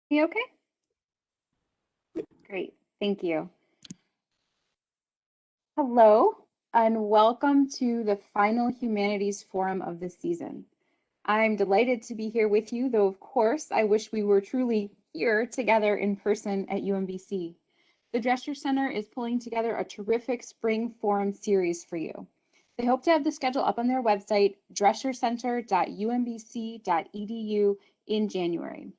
You okay? Great. Thank you. Hello, and welcome to the final Humanities Forum of the season. I'm delighted to be here with you, though, of course, I wish we were truly here together in person at UMBC. The Drescher Center is pulling together a terrific spring forum series for you. They hope to have the schedule up on their website, dreschercenter.umbc.edu, in January.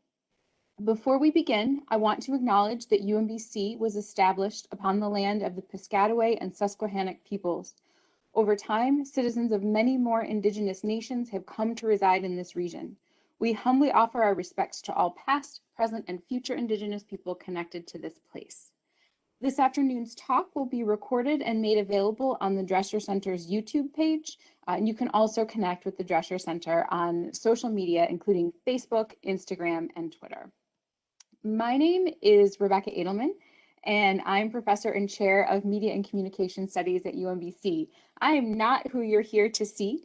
Before we begin, I want to acknowledge that UMBC was established upon the land of the Piscataway and Susquehannock peoples. Over time, citizens of many more indigenous nations have come to reside in this region. We humbly offer our respects to all past, present, and future indigenous people connected to this place. This afternoon's talk will be recorded and made available on the Drescher Center's YouTube page. And you can also connect with the Drescher Center on social media, including Facebook, Instagram, and Twitter. My name is Rebecca Edelman, and I'm professor and chair of Media and Communication Studies at UMBC. I am not who you're here to see.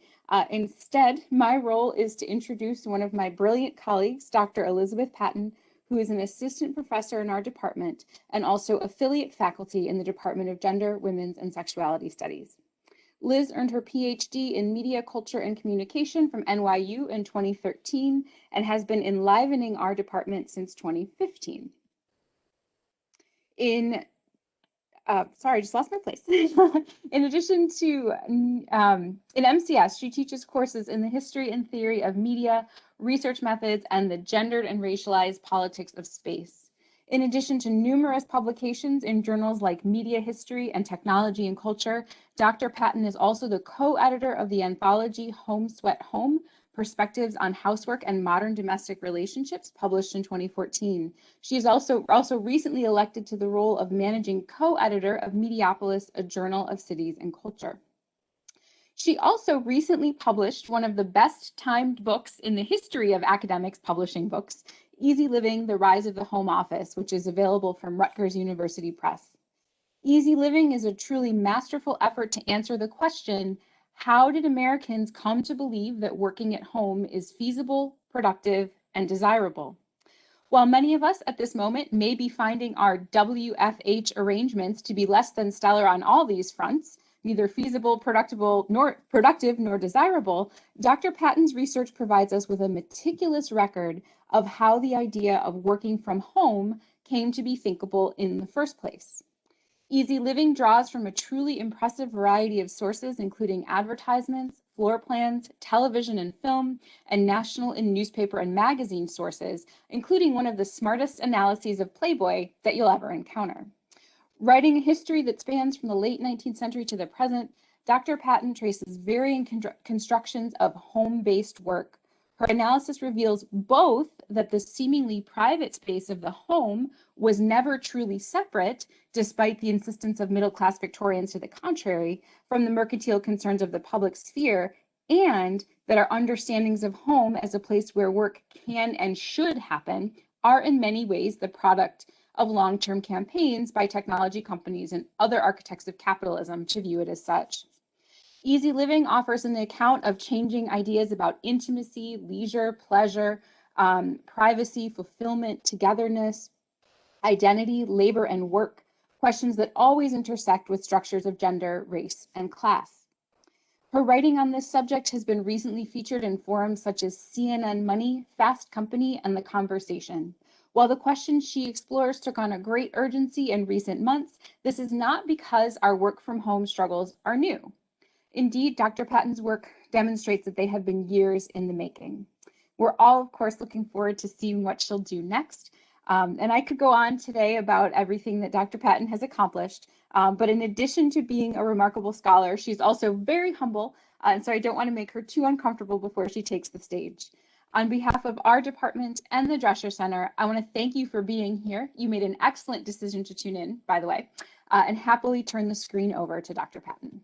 Instead, my role is to introduce one of my brilliant colleagues, Dr. Elizabeth Patton, who is an assistant professor in our department and also affiliate faculty in the Department of Gender, Women's, and Sexuality Studies. Liz earned her PhD in Media, Culture, and Communication from NYU in 2013 and has been enlivening our department since 2015. Sorry, I just lost my place. In addition to in MCS, she teaches courses in the history and theory of media, research methods, and the gendered and racialized politics of space. In addition to numerous publications in journals like Media History and Technology and Culture, Dr. Patton is also the co-editor of the anthology Home Sweat Home, Perspectives on Housework and Modern Domestic Relationships, published in 2014. She is also recently elected to the role of managing co-editor of Mediopolis, a journal of cities and culture. She also recently published one of the best timed books in the history of academics publishing books, Easy Living, The Rise of the Home Office, which is available from Rutgers University Press. Easy Living is a truly masterful effort to answer the question, how did Americans come to believe that working at home is feasible, productive, and desirable? While many of us at this moment may be finding our WFH arrangements to be less than stellar on all these fronts, neither feasible, productive, nor desirable, Dr. Patton's research provides us with a meticulous record of how the idea of working from home came to be thinkable in the first place. Easy Living draws from a truly impressive variety of sources, including advertisements, floor plans, television and film, and national and newspaper and magazine sources, including one of the smartest analyses of Playboy that you'll ever encounter. Writing a history that spans from the late 19th century to the present, Dr. Patton traces varying constructions of home-based work. Her analysis reveals both that the seemingly private space of the home was never truly separate, despite the insistence of middle-class Victorians to the contrary, from the mercantile concerns of the public sphere, and that our understandings of home as a place where work can and should happen are in many ways the product of long-term campaigns by technology companies and other architects of capitalism to view it as such. Easy Living offers an account of changing ideas about intimacy, leisure, pleasure, privacy, fulfillment, togetherness, identity, labor, and work, questions that always intersect with structures of gender, race, and class. Her writing on this subject has been recently featured in forums such as CNN Money, Fast Company, and The Conversation. While the questions she explores took on a great urgency in recent months, this is not because our work from home struggles are new. Indeed, Dr. Patton's work demonstrates that they have been years in the making. We're all, of course, looking forward to seeing what she'll do next. And I could go on today about everything that Dr. Patton has accomplished, but in addition to being a remarkable scholar, she's also very humble, and so I don't want to make her too uncomfortable before she takes the stage. On behalf of our department and the Drescher Center, I want to thank you for being here. You made an excellent decision to tune in, by the way, and happily turn the screen over to Dr. Patton.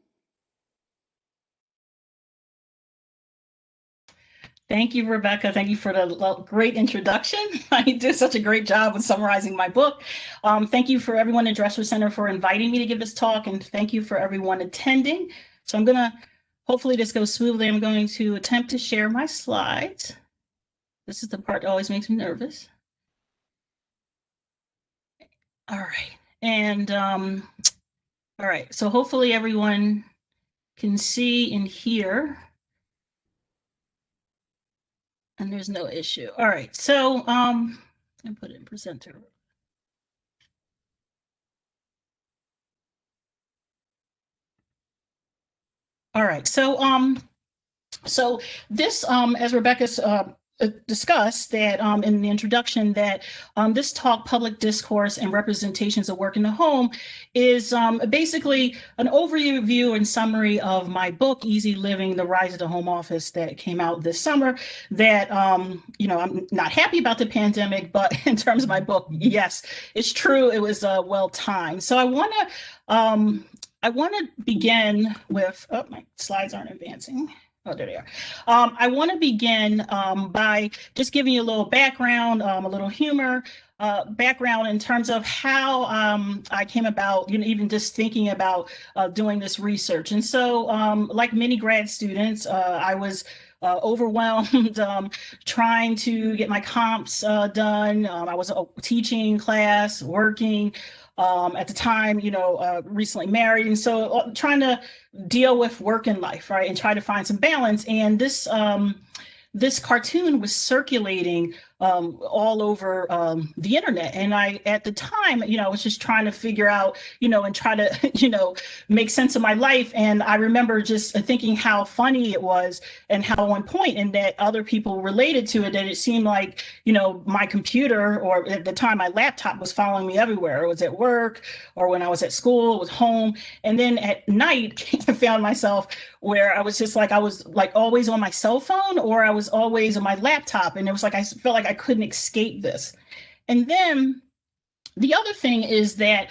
Thank you, Rebecca. Thank you for the great introduction. You did such a great job with summarizing my book. Thank you for everyone at Drescher Center for inviting me to give this talk, and thank you for everyone attending. So I'm going to, hopefully this goes smoothly. I'm going to attempt to share my slides. This is the part that always makes me nervous. All right. And all right. So hopefully everyone can see and hear. And there's no issue. All right. So I put it in presenter. All right. So this, as Rebecca's discussed that in the introduction, that this talk, Public Discourse and Representations of Work in the Home, is basically an overview and summary of my book, Easy Living, The Rise of the Home Office, that came out this summer. That, I'm not happy about the pandemic, but in terms of my book, yes, it's true. It was well timed. So I want to begin with, oh, my slides aren't advancing. Oh, there they are. I want to begin by just giving you a little background, a little humor, background in terms of how I came about, even just thinking about doing this research. And so, like many grad students, I was overwhelmed trying to get my comps done. I was teaching class, working. At the time, recently married. And so trying to deal with work and life, right? And try to find some balance. And this cartoon was circulating all over the internet. And I, at the time, was just trying to figure out, and try to, make sense of my life. And I remember just thinking how funny it was and how on point, and that other people related to it, that it seemed like, my computer, or at the time, my laptop, was following me everywhere. It was at work, or when I was at school, it was home. And then at night, I found myself where I was just like, I was like always on my cell phone, or I was always on my laptop. And it was like, I felt like I couldn't escape this. And then the other thing is that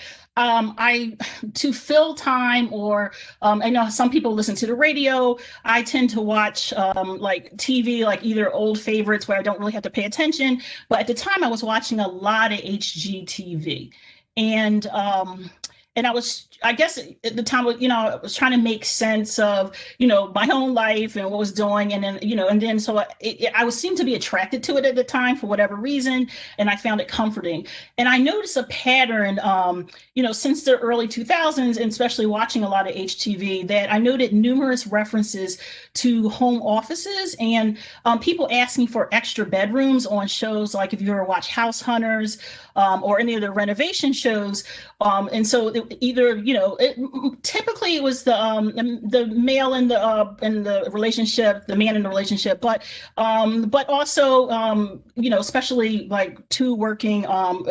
to fill time, or I know some people listen to the radio. I tend to watch like TV, like either old favorites where I don't really have to pay attention. But at the time, I was watching a lot of HGTV. And I was, I guess at the time, I was trying to make sense of, my own life and what was doing. And then, and then so I seemed to be attracted to it at the time for whatever reason. And I found it comforting. And I noticed a pattern, since the early 2000s, and especially watching a lot of HTV, that I noted numerous references to home offices and people asking for extra bedrooms on shows like, if you ever watch House Hunters or any of the renovation shows. And so either, typically it was the male in the relationship, the man in the relationship, but also, especially like two working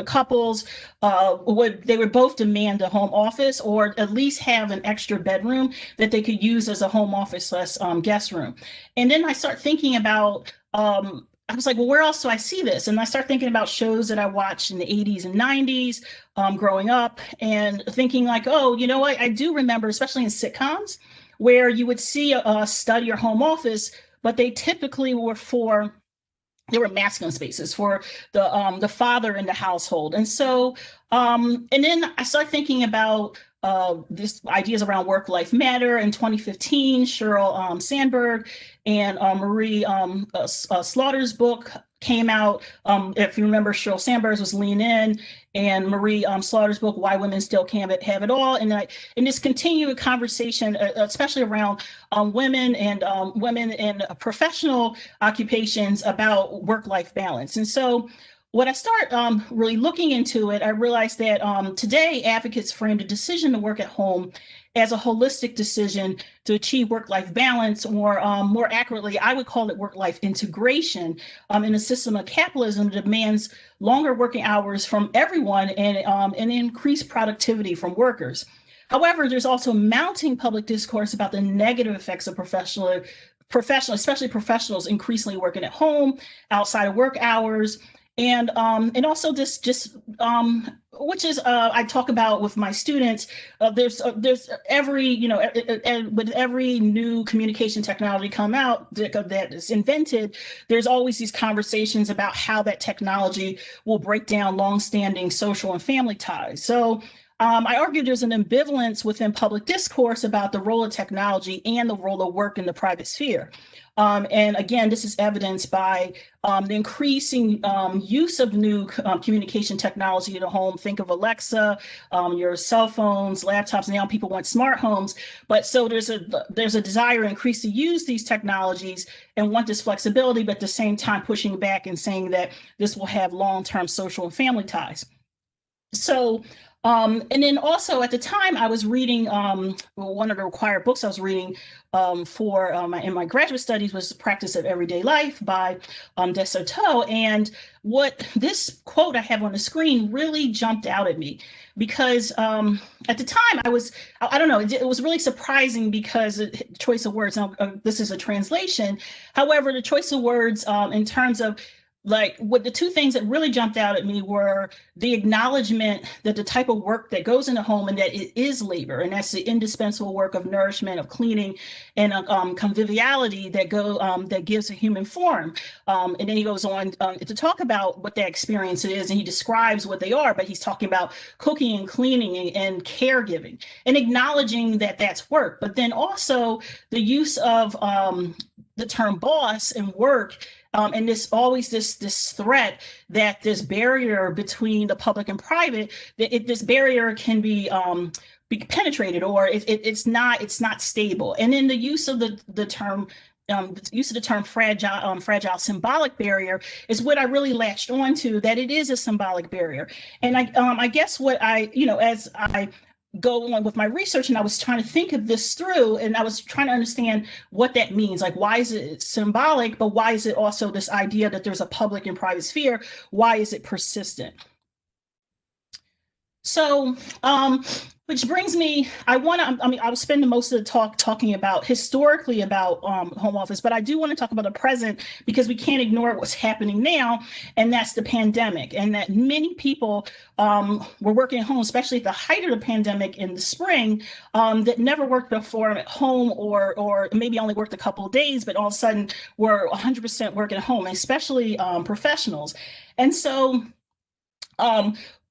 couples, they would both demand a home office, or at least have an extra bedroom that they could use as a home office less guest room. And then I start thinking about, I was like, well, where else do I see this? And I start thinking about shows that I watched in the 80s and 90s growing up, and thinking like, oh, what? I do remember, especially in sitcoms, where you would see a study or home office, but they typically they were masculine spaces for the father in the household. And so, and then I started thinking about this ideas around work-life matter. In 2015, Sheryl Sandberg and Marie Slaughter's book came out. If you remember, Sheryl Sandberg's was Lean In, and Marie Slaughter's book, Why Women Still Can't Have It All. And this continued conversation, especially around women and women in professional occupations, about work-life balance. And so when I start really looking into it, I realized that today advocates frame the decision to work at home as a holistic decision to achieve work-life balance, or more accurately, I would call it work-life integration, in a system of capitalism that demands longer working hours from everyone and increased productivity from workers. However, there's also mounting public discourse about the negative effects of professional, especially professionals, increasingly working at home, outside of work hours. And also this which is I talk about with my students. There's every with every new communication technology come out that is invented, there's always these conversations about how that technology will break down longstanding social and family ties. So I argue there's an ambivalence within public discourse about the role of technology and the role of work in the private sphere. And again, this is evidenced by the increasing use of new communication technology in the home. Think of Alexa, your cell phones, laptops. Now people want smart homes, but so there's a desire to increase the use these technologies and want this flexibility, but at the same time pushing back and saying that this will have long-term social and family ties. So, and then also at the time I was reading one of the required books I was reading in my graduate studies was The Practice of Everyday Life by Desauteaux. And what this quote I have on the screen really jumped out at me because at the time I don't know, it was really surprising because choice of words, now this is a translation. However, the choice of words in terms of like what the two things that really jumped out at me were the acknowledgement that the type of work that goes in the home and that it is labor, and that's the indispensable work of nourishment, of cleaning, and conviviality that gives a human form. And then he goes on to talk about what that experience is, and he describes what they are, but he's talking about cooking and cleaning and caregiving and acknowledging that that's work. But then also the use of the term boss and work. And this threat that this barrier between the public and private, this barrier can be penetrated, or it's not stable. And then the use of the term fragile symbolic barrier is what I really latched on to, that it is a symbolic barrier. And I guess what as I go on with my research and I was trying to think of this through, and I was trying to understand what that means. Like, why is it symbolic, but why is it also this idea that there's a public and private sphere? Why is it persistent? So, which brings me, I will spend most of the talk talking about historically about home office, but I do want to talk about the present because we can't ignore what's happening now, and that's the pandemic, and that many people were working at home, especially at the height of the pandemic in the spring, that never worked before at home, or maybe only worked a couple of days, but all of a sudden were 100% working at home, especially professionals. And so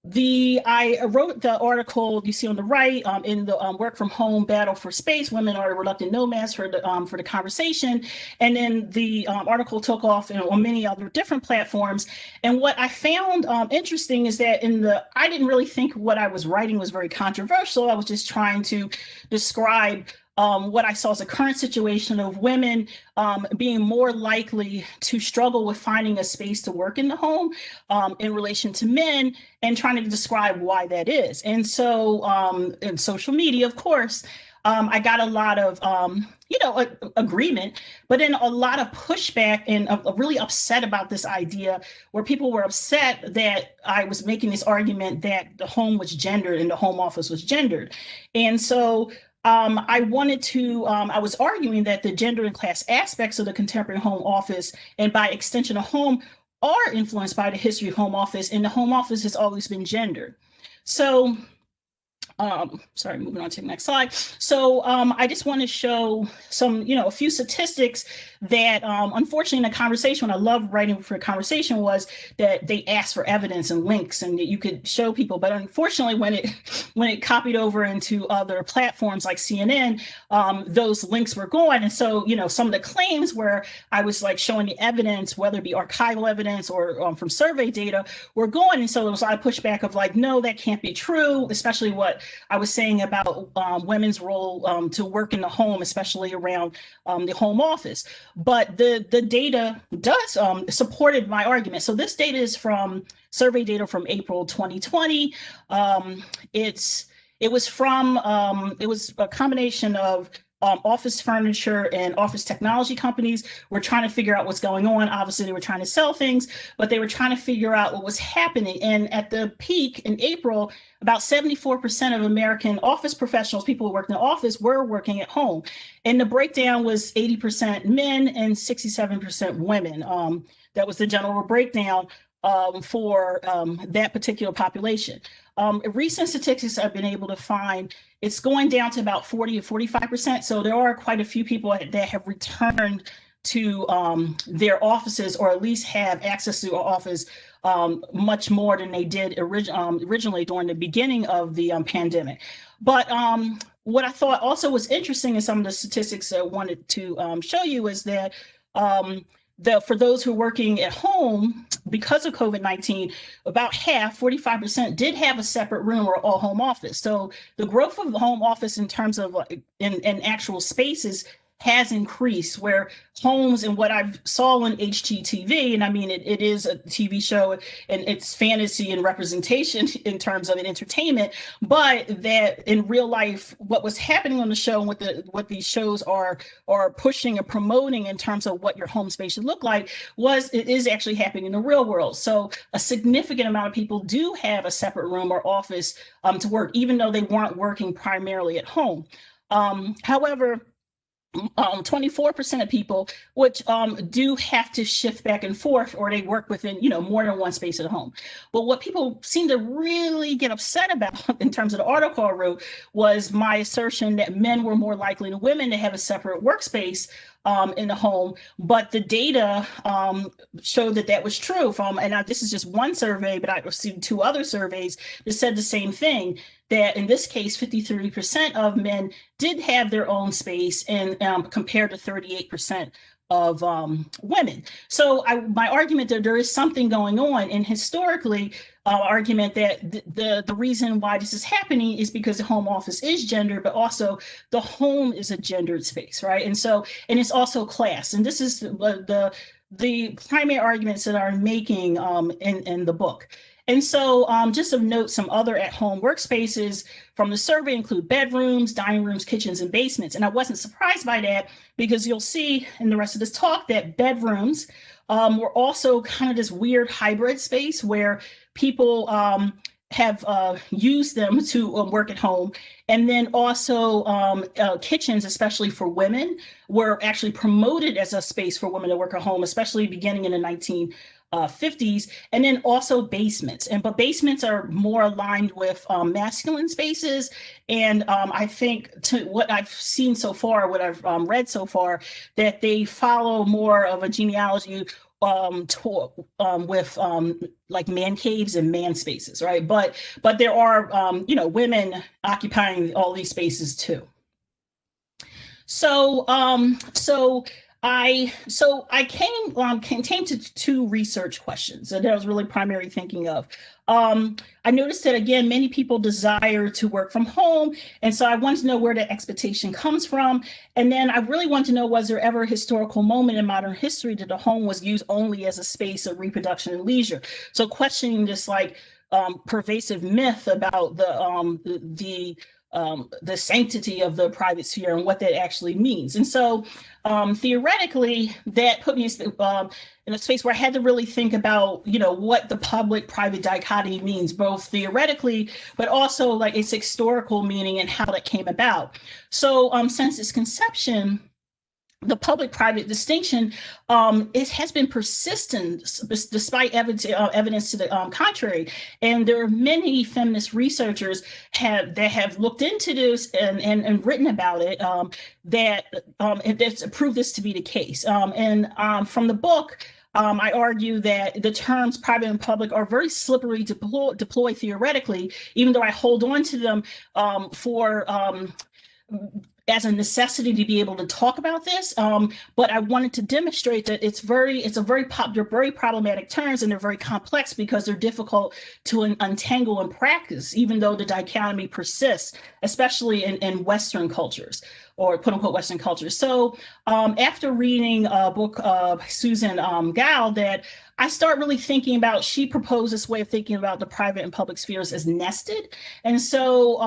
I wrote the article you see on the right in the Work from Home Battle for Space. Women are reluctant nomads for the conversation. And then the article took off on many other different platforms. And what I found interesting is that I didn't really think what I was writing was very controversial. I was just trying to describe what I saw as a current situation of women being more likely to struggle with finding a space to work in the home in relation to men, and trying to describe why that is. And so in social media, of course, I got a lot of agreement, but then a lot of pushback, and really upset about this idea, where people were upset that I was making this argument that the home was gendered and the home office was gendered. And so I was arguing that the gender and class aspects of the contemporary home office, and by extension of home, are influenced by the history of home office, and the home office has always been gendered. So sorry, moving on to the next slide. So I just want to show a few statistics that unfortunately in a conversation, what I love writing for a conversation was that they asked for evidence and links and that you could show people. But unfortunately, when it copied over into other platforms like CNN, those links were gone. And so, some of the claims where I was like showing the evidence, whether it be archival evidence or from survey data, were gone. And so there was a lot of pushback of like, no, that can't be true, especially what I was saying about women's role to work in the home, especially around the home office. But the data does supported my argument. So this data is from survey data from April 2020. It was a combination of office furniture and office technology companies were trying to figure out what's going on. Obviously, they were trying to sell things, but they were trying to figure out what was happening. And at the peak in April, about 74% of American office professionals, people who worked in the office, were working at home. And the breakdown was 80% men and 67% women. That was the general breakdown for that particular population. Recent statistics I've been able to find, it's going down to about 40 or 45%. So there are quite a few people that have returned to their offices, or at least have access to an office much more than they did originally during the beginning of the pandemic. But what I thought also was interesting in some of the statistics I wanted to show you is that for those who are working at home because of COVID-19, about half, 45%, did have a separate room or all home office. So the growth of the home office in terms of in actual spaces has increased, where homes and what I saw on HGTV, and I mean, it is a TV show and it's fantasy and representation in terms of an entertainment, but that in real life, what was happening on the show and what these shows are pushing and promoting in terms of what your home space should look like it is actually happening in the real world. So a significant amount of people do have a separate room or office to work, even though they weren't working primarily at home. However, 24% of people, which do have to shift back and forth, or they work within, more than one space at home. But what people seem to really get upset about in terms of the article I wrote was my assertion that men were more likely than women to have a separate workspace in the home, but the data showed that was true. This is just one survey, but I received 2 other surveys that said the same thing, that in this case, 53% of men did have their own space, and compared to 38% of women. So my argument that there is something going on, and historically, argument that the reason why this is happening is because the home office is gendered, but also the home is a gendered space, right? And it's also class. And this is the primary arguments that I'm making in the book. And so just of note, some other at-home workspaces from the survey include bedrooms, dining rooms, kitchens, and basements. And I wasn't surprised by that, because you'll see in the rest of this talk that bedrooms were also kind of this weird hybrid space where people have used them to work at home. And then also kitchens, especially for women, were actually promoted as a space for women to work at home, especially beginning in the 1950s, and then also basements. But basements are more aligned with masculine spaces. And I think, to what I've seen so far, what I've read so far, that they follow more of a genealogy with like man caves and man spaces, right? But there are women occupying all these spaces too. So I came to 2 research questions that I was really primarily thinking of. I noticed that, again, many people desire to work from home. And so I wanted to know where the expectation comes from. And then I really wanted to know, was there ever a historical moment in modern history that the home was used only as a space of reproduction and leisure? So questioning this pervasive myth about the sanctity of the private sphere and what that actually means. And so theoretically, that put me in a space where I had to really think about, what the public-private dichotomy means, both theoretically, but also like its historical meaning and how that came about. So since its conception, the public-private distinction has been persistent despite evidence to the contrary. And there are many feminist researchers that have looked into this and written about it that's proved this to be the case. From the book, I argue that the terms private and public are very slippery to deploy theoretically, even though I hold on to them as a necessity to be able to talk about this, but I wanted to demonstrate that they're very problematic terms, and they're very complex because they're difficult to untangle in practice, even though the dichotomy persists, especially in Western cultures, or quote unquote Western cultures. So after reading a book of Susan Gao, that I start really thinking about, she proposed this way of thinking about the private and public spheres as nested. And so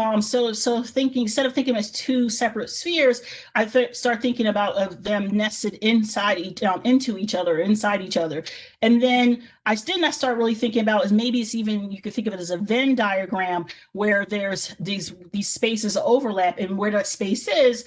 thinking, instead of thinking as 2 separate spheres, I start thinking about them nested inside into each other, inside each other. And then I start really thinking about is maybe it's even, you could think of it as a Venn diagram where there's these spaces overlap, and where that space is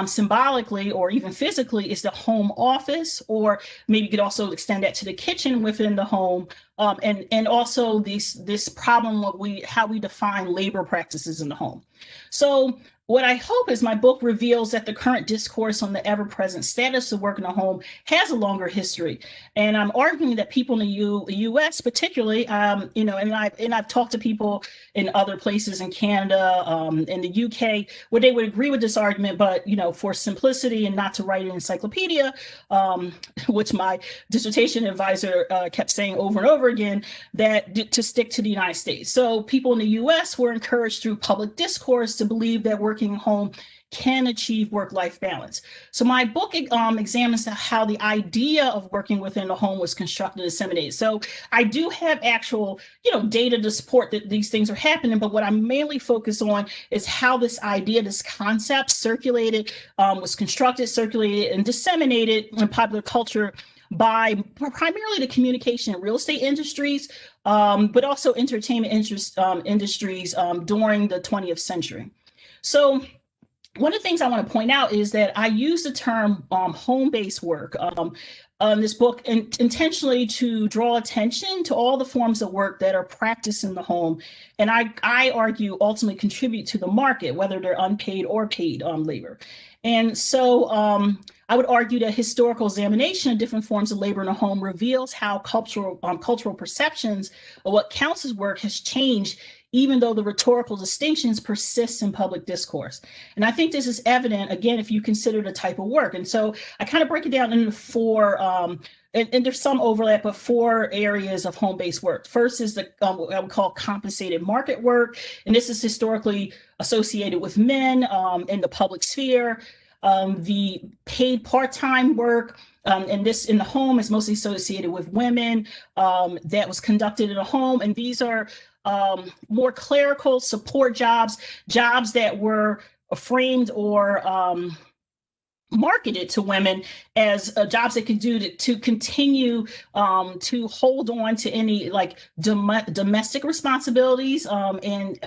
symbolically or even physically is the home office, or maybe you could also extend that to the kitchen within the home, and also this problem of how we define labor practices in the home. So what I hope is my book reveals that the current discourse on the ever-present status of work in the home has a longer history. And I'm arguing that people in the U.S. particularly, and I've talked to people in other places in Canada, in the UK, where they would agree with this argument, but, for simplicity and not to write an encyclopedia, which my dissertation advisor kept saying over and over again, that to stick to the United States. So people in the U.S. were encouraged through public discourse to believe that working home can achieve work-life balance. So my book examines how the idea of working within the home was constructed and disseminated. So I do have actual, data to support that these things are happening, but what I'm mainly focused on is how this idea, this concept circulated, was constructed, circulated, and disseminated in popular culture by primarily the communication and real estate industries, but also entertainment industries during the 20th century. So one of the things I want to point out is that I use the term home-based work on this book intentionally to draw attention to all the forms of work that are practiced in the home. And I argue ultimately contribute to the market, whether they're unpaid or paid labor. And so I would argue that historical examination of different forms of labor in the home reveals how cultural perceptions of what counts as work has changed, even though the rhetorical distinctions persist in public discourse. And I think this is evident, again, if you consider the type of work. And so I kind of break it down into four, and there's some overlap, but four areas of home-based work. First is the what I would call compensated market work. And this is historically associated with men in the public sphere. The paid part-time work, and this in the home is mostly associated with women, that was conducted in a home. And these are more clerical support jobs that were framed or marketed to women as jobs they could do to continue to hold on to any domestic responsibilities and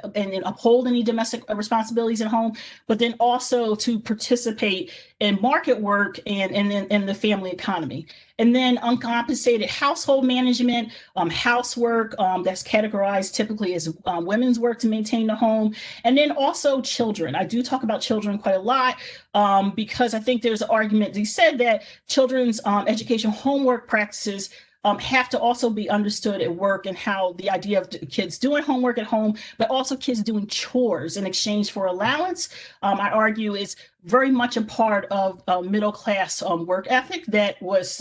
uphold any domestic responsibilities at home, but then also to participate in market work and in the family economy. And then uncompensated household management, housework that's categorized typically as women's work to maintain the home. And then also children. I do talk about children quite a lot because I think there's an argument that said that children's education homework practices have to also be understood at work, and how the idea of kids doing homework at home, but also kids doing chores in exchange for allowance, I argue is very much a part of middle class work ethic that was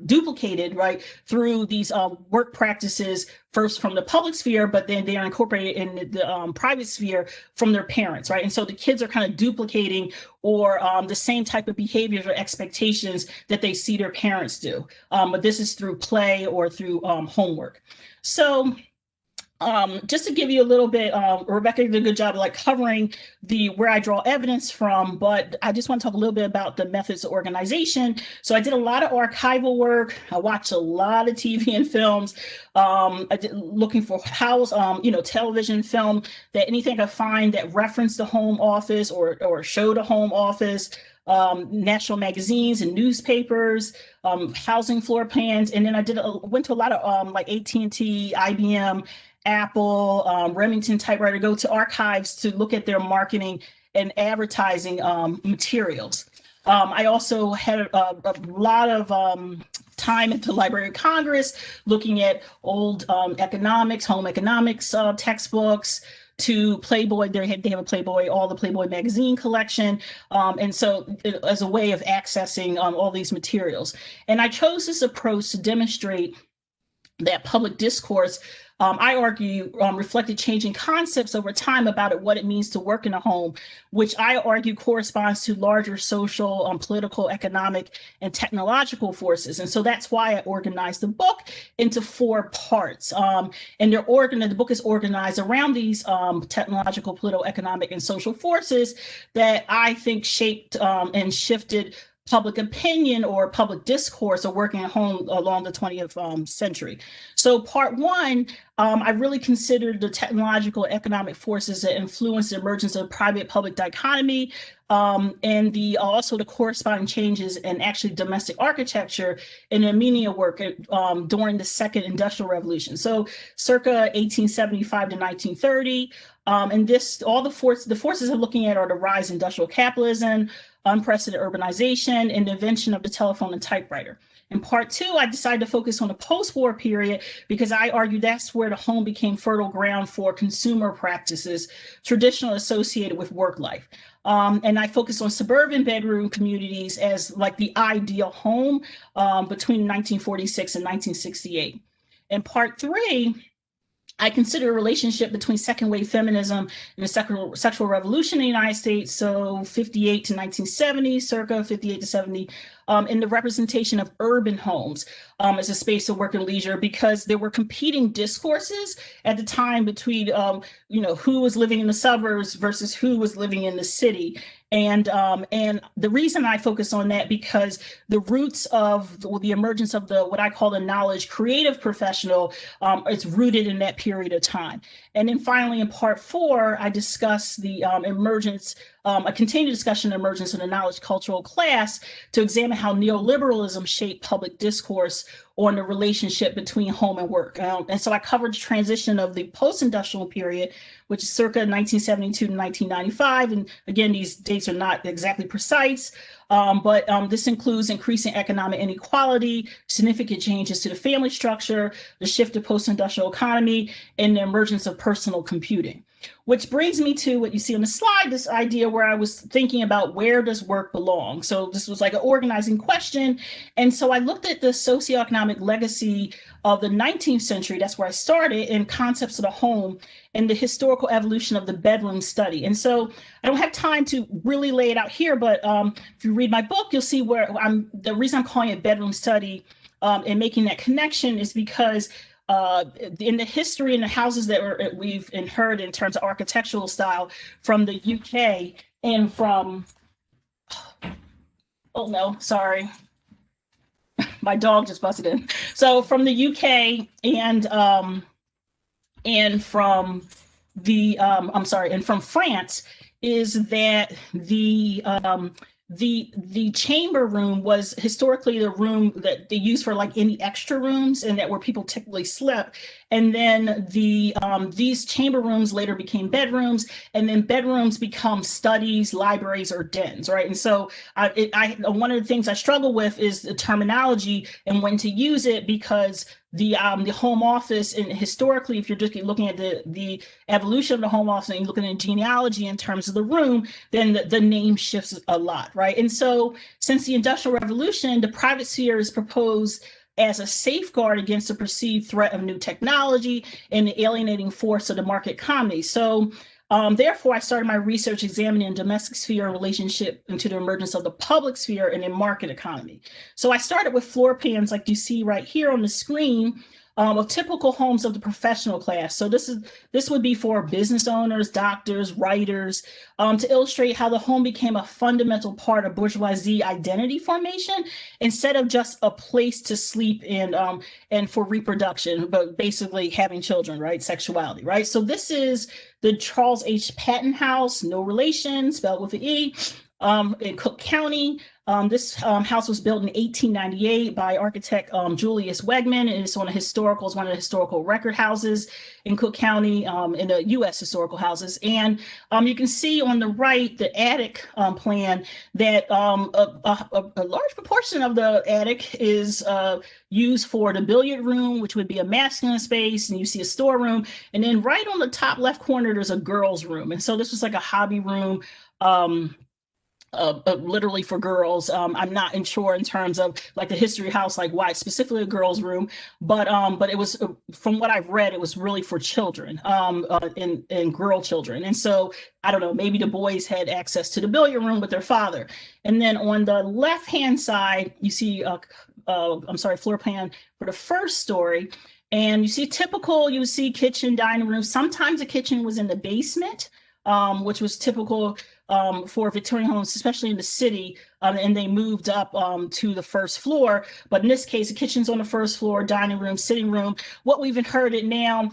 duplicated right through these work practices, first from the public sphere, but then they are incorporated in the private sphere from their parents, right? And so the kids are kind of duplicating or the same type of behaviors or expectations that they see their parents do. But this is through play or through homework. So just to give you a little bit, Rebecca did a good job of covering where I draw evidence from, but I just want to talk a little bit about the methods of organization. So I did a lot of archival work. I watched a lot of TV and films. I did looking for television, film, that anything I find that referenced the home office or showed a home office, national magazines and newspapers, housing floor plans. And then I went to a lot of AT&T, IBM, Apple, Remington typewriter, go to archives to look at their marketing and advertising materials. I also had a lot of time at the Library of Congress looking at old home economics textbooks, to Playboy. They have a Playboy, all the Playboy magazine collection. And so as a way of accessing all these materials. And I chose this approach to demonstrate that public discourse, I argue, reflected changing concepts over time about what it means to work in a home, which I argue corresponds to larger social, political, economic, and technological forces. And so that's why I organized the book into four parts. And the book is organized around these technological, political, economic, and social forces that I think shaped and shifted public opinion or public discourse of working at home along the 20th century. So part one, I really considered the technological economic forces that influence the emergence of private-public dichotomy, and also the corresponding changes in actually domestic architecture in the media work during the Second Industrial Revolution. So circa 1875 to 1930, and all the forces I'm looking at are the rise of industrial capitalism, unprecedented urbanization, and the invention of the telephone and typewriter. In part two, I decided to focus on the post-war period because I argue that's where the home became fertile ground for consumer practices traditionally associated with work life. And I focused on suburban bedroom communities as like the ideal home between 1946 and 1968. In part three, I consider a relationship between second wave feminism and the sexual revolution in the United States, so 58 to 1970, circa 58 to 70, in the representation of urban homes as a space of work and leisure, because there were competing discourses at the time between, who was living in the suburbs versus who was living in the city. And the reason I focus on that, because the roots of the emergence of what I call the knowledge creative professional, it's rooted in that period of time. And then finally, in part four, I discuss the emergence, a continued discussion of the emergence of the knowledge cultural class to examine how neoliberalism shaped public discourse on the relationship between home and work. And so I covered the transition of the post-industrial period, which is circa 1972 to 1995. And again, these dates are not exactly precise, but this includes increasing economic inequality, significant changes to the family structure, the shift to post-industrial economy, and the emergence of personal computing. Which brings me to what you see on the slide, this idea where I was thinking about where does work belong? So this was like an organizing question. And so I looked at the socioeconomic legacy of the 19th century, that's where I started, in concepts of the home and the historical evolution of the bedroom study. And so I don't have time to really lay it out here, but if you read my book, you'll see where the reason I'm calling it bedroom study and making that connection is because in the history and the houses that we've inherited in terms of architectural style from the UK and from, oh no, sorry, my dog just busted in. So from the UK and from the and from France, is that the chamber room was historically the room that they used for like any extra rooms, and that where people typically slept. And then these chamber rooms later became bedrooms, and then bedrooms become studies, libraries, or dens, right? And so one of the things I struggle with is the terminology and when to use it, because the home office, and historically, if you're just looking at the evolution of the home office and you're looking at genealogy in terms of the room, then the name shifts a lot, right? And so since the Industrial Revolution, the private sphere is proposed as a safeguard against the perceived threat of new technology and the alienating force of the market economy. So therefore, I started my research examining the domestic sphere in relationship into the emergence of the public sphere and the market economy. So I started with floor plans like you see right here on the screen of typical homes of the professional class. So this would be for business owners, doctors, writers, to illustrate how the home became a fundamental part of bourgeoisie identity formation instead of just a place to sleep in and for reproduction, but basically having children, right? Sexuality, right? So this is the Charles H. Patton house, no relation, spelled with an E, in Cook County. This house was built in 1898 by architect Julius Wegman, and it's one of the historical record houses in Cook County, in the U.S. historical houses. And you can see on the right, the attic plan, that a large proportion of the attic is used for the billiard room, which would be a masculine space, and you see a storeroom. And then right on the top left corner, there's a girls' room. And so this was like a hobby room, literally for girls. I'm not sure in terms of like the history house, like why it's specifically a girls' room, but it was, from what I've read, it was really for children, and girl children. And so I don't know, maybe the boys had access to the billiard room with their father. And then on the left-hand side, you see, floor plan for the first story. And you see you see kitchen, dining room. Sometimes the kitchen was in the basement, which was typical for Victorian homes, especially in the city, and they moved up to the first floor. But in this case, the kitchen's on the first floor, dining room, sitting room. What we've inherited now,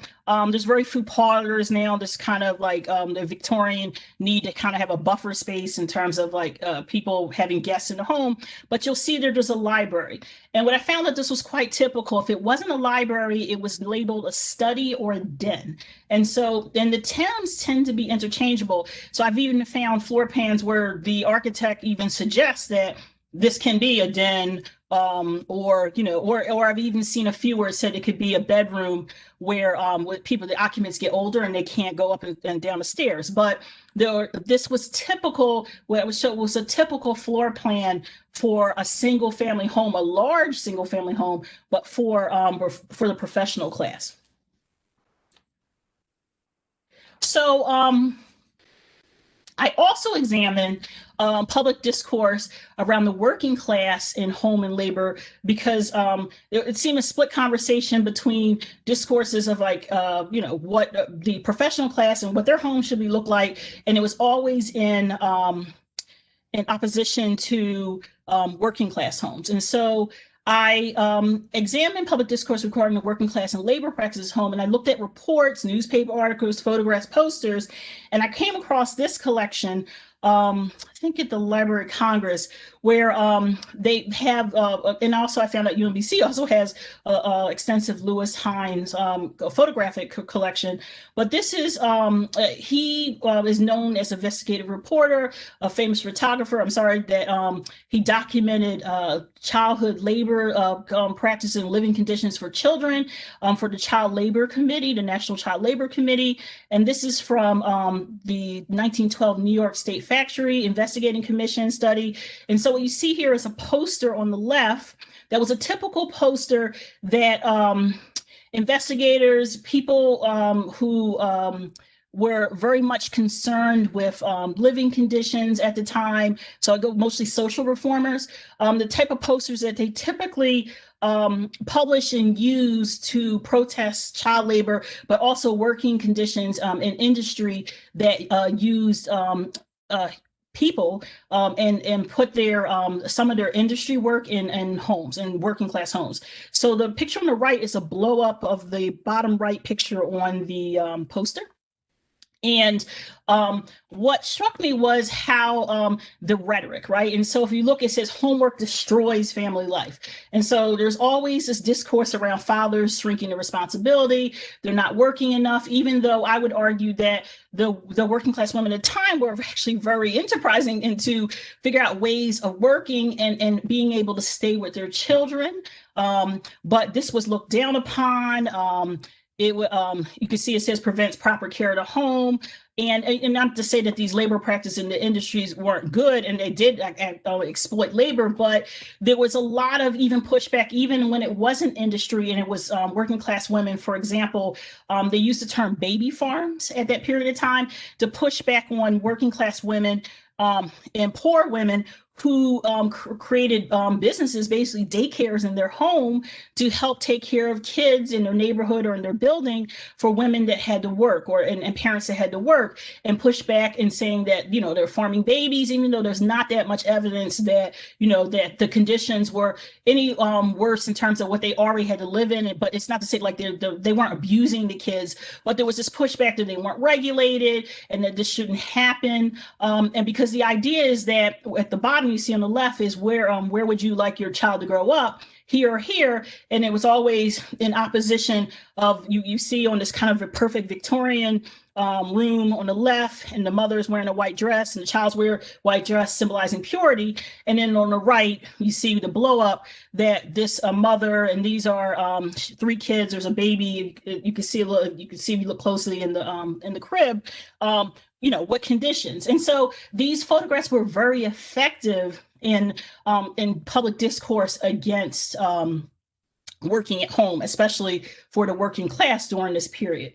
there's very few parlors now. This kind of like the Victorian need to kind of have a buffer space in terms of like people having guests in the home. But you'll see there's a library. And what I found that this was quite typical. If it wasn't a library, it was labeled a study or a den. And so, and the terms tend to be interchangeable. So I've even found floor plans where the architect even suggests that this can be a den, or I've even seen a few where it said it could be a bedroom where with people, the occupants get older and they can't go up and down the stairs. But this was typical. What it was a typical floor plan for a single family home, a large single family home, but for the professional class. So I also examined public discourse around the working class in home and labor, because it seemed a split conversation between discourses of like, what the professional class and what their home should look like. And it was always in opposition to working class homes. And so I examined public discourse regarding the working class and labor practices home, and I looked at reports, newspaper articles, photographs, posters, and I came across this collection, I think at the Library of Congress, where they have, and also I found out UMBC also has extensive Lewis Hines photographic collection. But this is, he is known as an investigative reporter, a famous photographer. I'm sorry that he documented childhood labor practices and living conditions for children for the Child Labor Committee, the National Child Labor Committee. And this is from the 1912 New York State Factory Investigating Commission study. And so what you see here is a poster on the left that was a typical poster that investigators, people who were very much concerned with living conditions at the time, so I go mostly social reformers, the type of posters that they typically publish and use to protest child labor, but also working conditions in industry that used people and put their some of their industry work in homes and working class homes. So the picture on the right is a blow up of the bottom right picture on the poster. And what struck me was how the rhetoric, right? And so if you look, it says homework destroys family life. And so there's always this discourse around fathers shrinking the responsibility. They're not working enough, even though I would argue that the working class women at the time were actually very enterprising and to figure out ways of working and being able to stay with their children. But this was looked down upon. You can see it says prevents proper care of the home. And not to say that these labor practices in the industries weren't good and they did exploit labor, but there was a lot of even pushback, even when it wasn't industry and it was working class women. For example, they used the term baby farms at that period of time to push back on working class women and poor women who created businesses, basically daycares in their home to help take care of kids in their neighborhood or in their building for women that had to work and parents that had to work, and push back and saying that, they're farming babies, even though there's not that much evidence that, that the conditions were any worse in terms of what they already had to live in. But it's not to say like they weren't abusing the kids, but there was this pushback that they weren't regulated and that this shouldn't happen. And because the idea is that at the bottom, you see on the left is where would you like your child to grow up, here or here? And it was always in opposition of, you see on this kind of a perfect Victorian room on the left, and the mother's wearing a white dress and the child's wearing white dress symbolizing purity. And then on the right, you see the blow up that this mother, and these are 3 kids, there's a baby, you can see if you look closely in the crib, what conditions. And so these photographs were very effective in public discourse against working at home, especially for the working class during this period.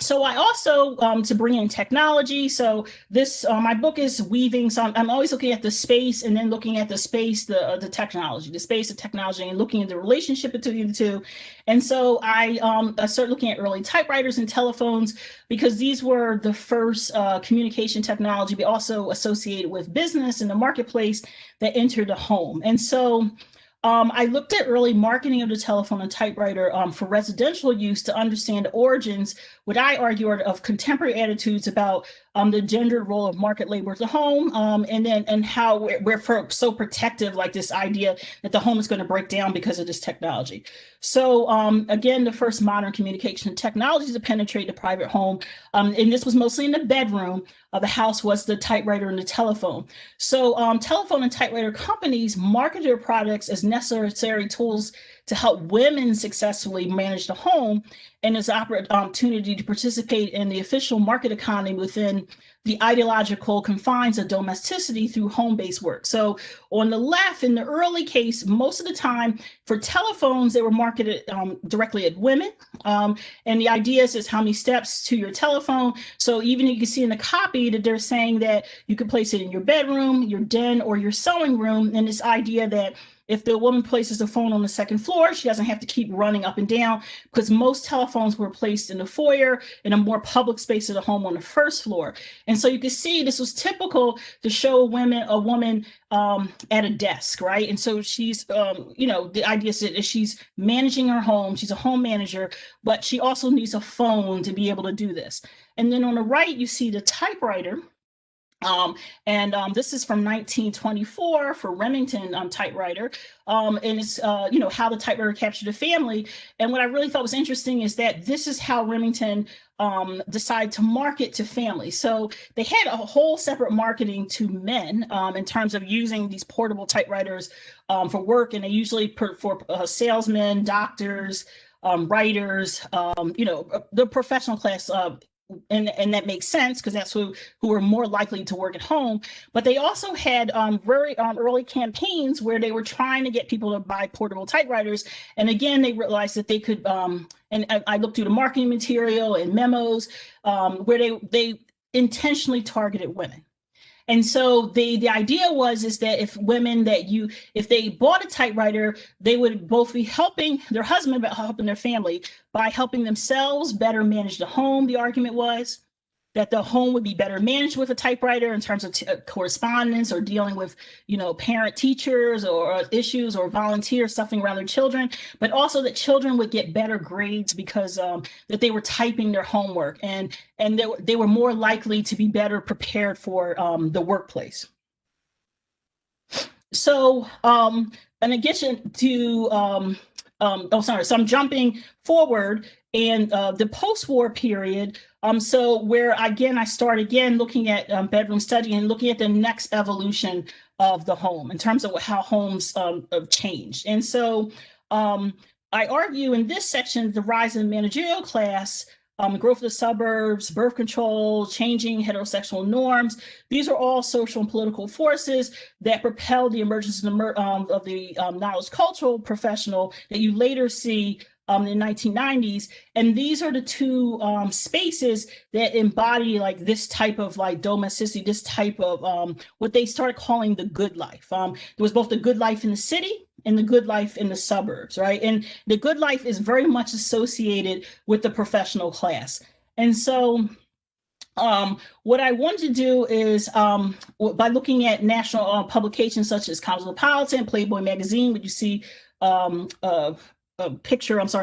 So I also, to bring in technology. So this, my book is weaving. So I'm always looking at the space and then looking at the space, the technology, the space of technology, and looking at the relationship between the two. And so I started looking at early typewriters and telephones because these were the first communication technology, but also associated with business in the marketplace that entered the home. And so I looked at early marketing of the telephone and typewriter for residential use to understand the origins, what I argue are of contemporary attitudes about the gendered role of market labor at the home, and how we're so protective, like this idea that the home is going to break down because of this technology. So again, the first modern communication technologies to penetrate the private home, and this was mostly in the bedroom of the house, was the typewriter and the telephone. So telephone and typewriter companies market their products as necessary tools to help women successfully manage the home, and as an opportunity to participate in the official market economy within the ideological confines of domesticity through home-based work. So on the left, in the early case, most of the time for telephones, they were marketed directly at women. And the idea is how many steps to your telephone. So even you can see in the copy that they're saying that you could place it in your bedroom, your den, or your sewing room. And this idea that if the woman places the phone on the second floor, she doesn't have to keep running up and down, because most telephones were placed in the foyer in a more public space of the home on the first floor. And so you can see this was typical to show a woman at a desk, right? And so she's, the idea is that she's managing her home, she's a home manager, but she also needs a phone to be able to do this. And then on the right, you see the typewriter. This is from 1924 for Remington typewriter. And it's, how the typewriter captured a family. And what I really thought was interesting is that this is how Remington decided to market to families. So they had a whole separate marketing to men in terms of using these portable typewriters for work. And they usually for salesmen, doctors, writers, the professional class, and that makes sense because that's who are more likely to work at home. But they also had very early campaigns where they were trying to get people to buy portable typewriters. And again, they realized that they could, and I looked through the marketing material and memos where they intentionally targeted women. And so the idea is that if they bought a typewriter, they would both be helping their husband, but helping their family by helping themselves better manage the home. The argument was that the home would be better managed with a typewriter in terms of correspondence or dealing with, parent teachers or issues or volunteers suffering around their children, but also that children would get better grades because that they were typing their homework and they were more likely to be better prepared for the workplace. So, in addition to, so I'm jumping forward and the post-war period. So where again, I start again looking at bedroom study and looking at the next evolution of the home in terms of how homes have changed. And so I argue in this section, the rise in managerial class, growth of the suburbs, birth control, changing heterosexual norms. These are all social and political forces that propel the emergence of the knowledge cultural professional that you later see in the 1990s. And these are the two spaces that embody like this type of like domesticity, this type of what they started calling the good life. There was both the good life in the city and the good life in the suburbs, right? And the good life is very much associated with the professional class. And so what I wanted to do is by looking at national publications such as Cosmopolitan, Playboy magazine, which you see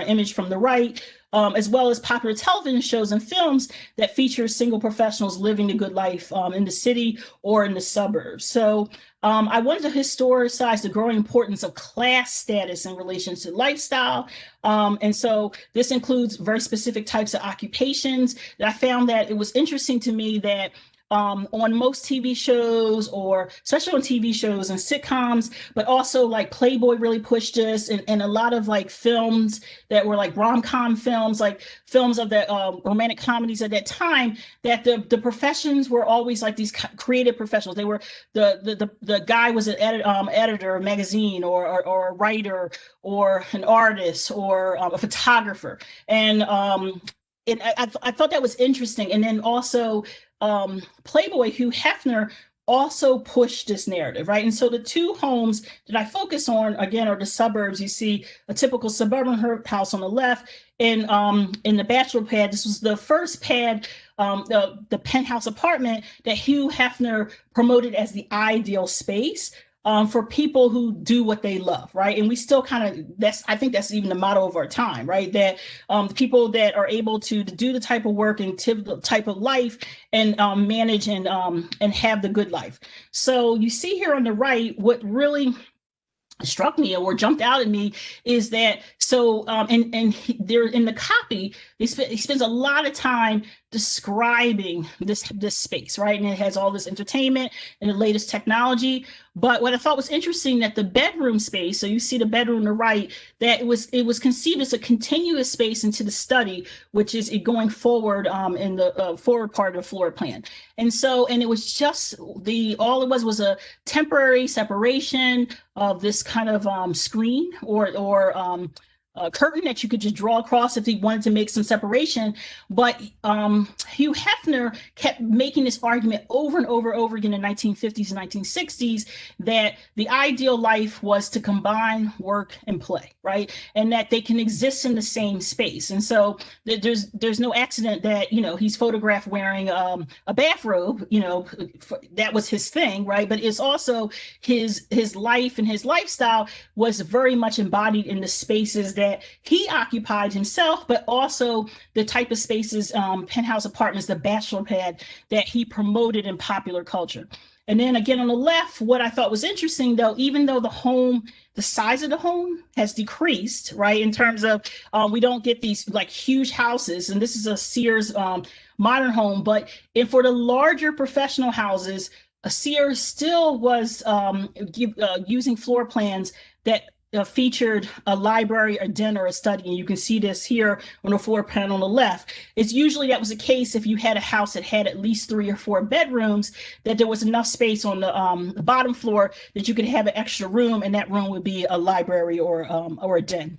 image from the right, as well as popular television shows and films that feature single professionals living the good life in the city or in the suburbs. So I wanted to historicize the growing importance of class status in relation to lifestyle. And so this includes very specific types of occupations. That I found that it was interesting to me that on most TV shows, or especially on TV shows and sitcoms, but also like Playboy really pushed this, and a lot of like films that were like rom-com films, like films of the romantic comedies at that time, that the professions were always like these creative professionals. They were the guy was an editor of a magazine, or a writer, or an artist, or a photographer, and and I thought that was interesting. And then also Playboy, Hugh Hefner, also pushed this narrative, right? And so the two homes that I focus on, again, are the suburbs. You see a typical suburban house on the left, and in the bachelor pad, this was the first pad, the penthouse apartment that Hugh Hefner promoted as the ideal space for people who do what they love, right? And we still kind of, I think that's even the motto of our time, right? That people that are able to do the type of work and the type of life and manage and have the good life. So you see here on the right, what really struck me or jumped out at me is that there in the copy he spends a lot of time describing this space, right? And it has all this entertainment and the latest technology. But what I thought was interesting, that the bedroom space, so you see the bedroom on the right, that it was conceived as a continuous space into the study, which is going forward in the forward part of the floor plan. And it was just all it was a temporary separation of this kind of screen or curtain that you could just draw across if you wanted to make some separation. But Hugh Hefner kept making this argument over and over again in the 1950s and 1960s that the ideal life was to combine work and play, right? And that they can exist in the same space. And so there's no accident that, he's photographed wearing a bathrobe, that was his thing, right? But it's also his life and his lifestyle was very much embodied in the spaces that he occupied himself, but also the type of spaces, penthouse apartments, the bachelor pad that he promoted in popular culture. And then again, on the left, what I thought was interesting, though, even though the size of the home has decreased, right, in terms of we don't get these like huge houses, and this is a Sears modern home, but for the larger professional houses, Sears still was using floor plans that featured a library, a den, or a study. And you can see this here on the floor plan on the left. It's usually that was the case if you had a house that had at least 3 or 4 bedrooms, that there was enough space on the bottom floor that you could have an extra room, and that room would be a library or a den.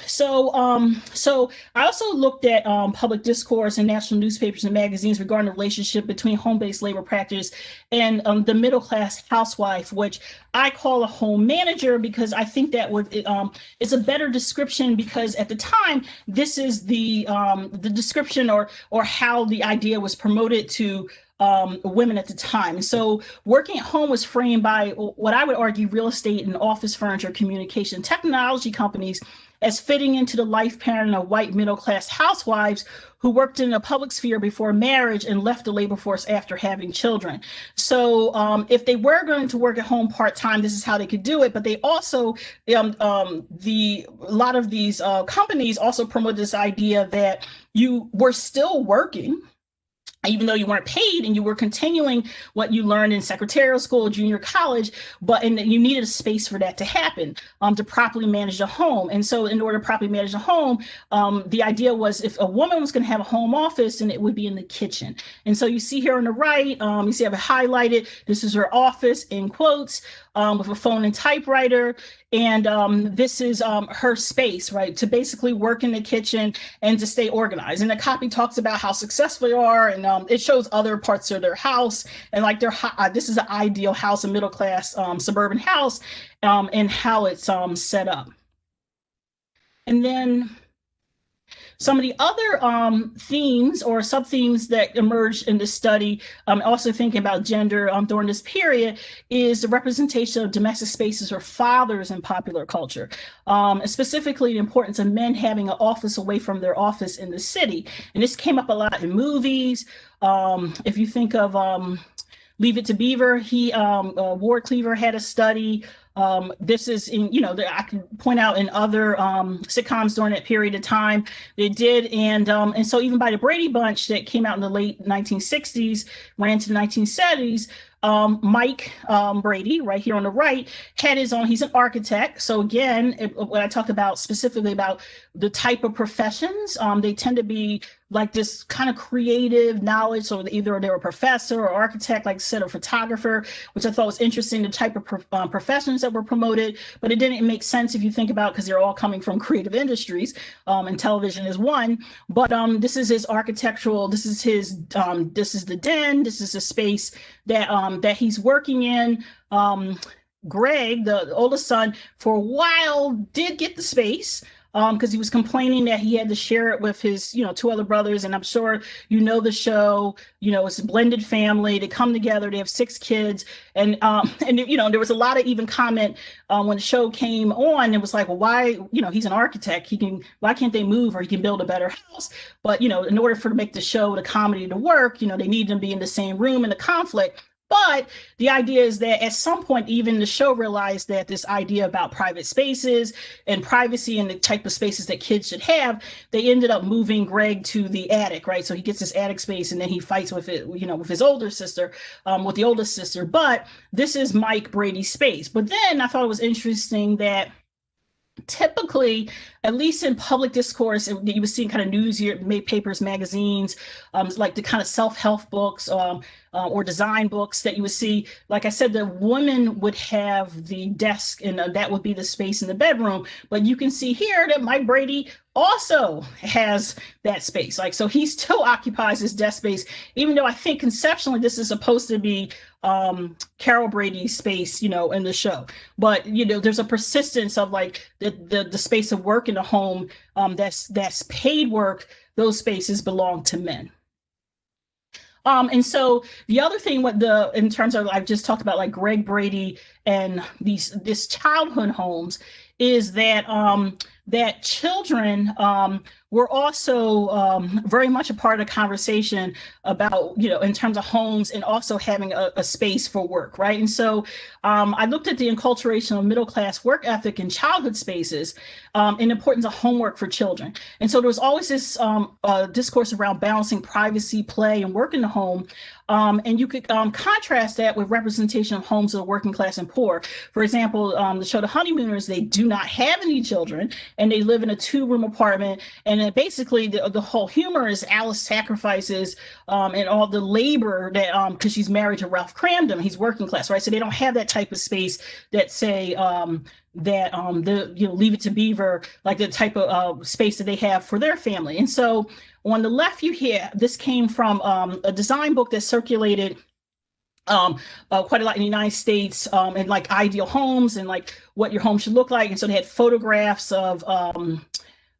So I also looked at public discourse in national newspapers and magazines regarding the relationship between home-based labor practice and the middle-class housewife, which I call a home manager, because I think that it's a better description, because at the time, this is the description or how the idea was promoted to women at the time. So working at home was framed by what I would argue real estate and office furniture, communication, technology companies as fitting into the life pattern of white middle-class housewives who worked in the public sphere before marriage and left the labor force after having children. So if they were going to work at home part-time, this is how they could do it. But they also, a lot of these companies also promote this idea that you were still working, even though you weren't paid, and you were continuing what you learned in secretarial school, junior college, and you needed a space for that to happen, to properly manage the home. And so in order to properly manage the home, the idea was if a woman was going to have a home office, then it would be in the kitchen. And so you see here on the right, you see I have it highlighted, this is her office in quotes, with a phone and typewriter. And this is her space, right, to basically work in the kitchen and to stay organized. And the copy talks about how successful they are, and it shows other parts of their house, and like this is an ideal house, a middle class suburban house, and how it's set up. And then some of the other themes or sub-themes that emerged in this study, also thinking about gender during this period, is the representation of domestic spaces or fathers in popular culture, and specifically the importance of men having an office away from their office in the city. And this came up a lot in movies. If you think of Leave It to Beaver, Ward Cleaver had a study. This is I can point out in other sitcoms during that period of time they did, and so even by the Brady Bunch that came out in the late 1960s, ran to the 1970s, Mike Brady, right here on the right, had his own, he's an architect. So again, when I talk about specifically about the type of professions, they tend to be like this kind of creative knowledge. So either they're a professor or architect, like I said, a photographer, which I thought was interesting, the type of professions that were promoted. But it didn't make sense if you think about, because they're all coming from creative industries, and television is one. But this is his architectural, this is his, this is the den, this is the space that that he's working in. Greg, the oldest son, for a while did get the space, because he was complaining that he had to share it with his, two other brothers. And I'm sure the show, it's a blended family. They come together. They have 6 kids, and there was a lot of even comment when the show came on. It was like, well, why, he's an architect. Why can't they move, or he can build a better house? But in order to make the show, the comedy to work, they need them to be in the same room, and the conflict. But the idea is that at some point, even the show realized that this idea about private spaces and privacy and the type of spaces that kids should have, they ended up moving Greg to the attic, right? So he gets this attic space, and then he fights with it, with his older sister, with the oldest sister. But this is Mike Brady's space. But then I thought it was interesting that typically, at least in public discourse, you would see kind of news papers, magazines, like the kind of self-help books, or design books that you would see. Like I said, the woman would have the desk, and that would be the space in the bedroom. But you can see here that Mike Brady also has that space. Like, so he still occupies his desk space, even though I think conceptually this is supposed to be Carol Brady's space, in the show. But there's a persistence of like the space of work in the home, that's paid work. Those spaces belong to men. And so the other thing, in terms of, I've just talked about like Greg Brady and this childhood homes, is that that children were also very much a part of the conversation about, in terms of homes, and also having a space for work, right? And so I looked at the enculturation of middle-class work ethic in childhood spaces, and the importance of homework for children. And so there was always this discourse around balancing privacy, play, and work in the home. And you could contrast that with representation of homes of the working class and poor. For example, the show The Honeymooners, they do not have any children, and they live in a 2-room apartment. And basically, the whole humor is Alice sacrifices and all the labor that, because she's married to Ralph Cramden, he's working class, right? So they don't have that type of space that, say, Leave It to Beaver, like the type of space that they have for their family. And so on the left, you hear this came from a design book that circulated quite a lot in the United States, and like ideal homes and like what your home should look like. And so they had photographs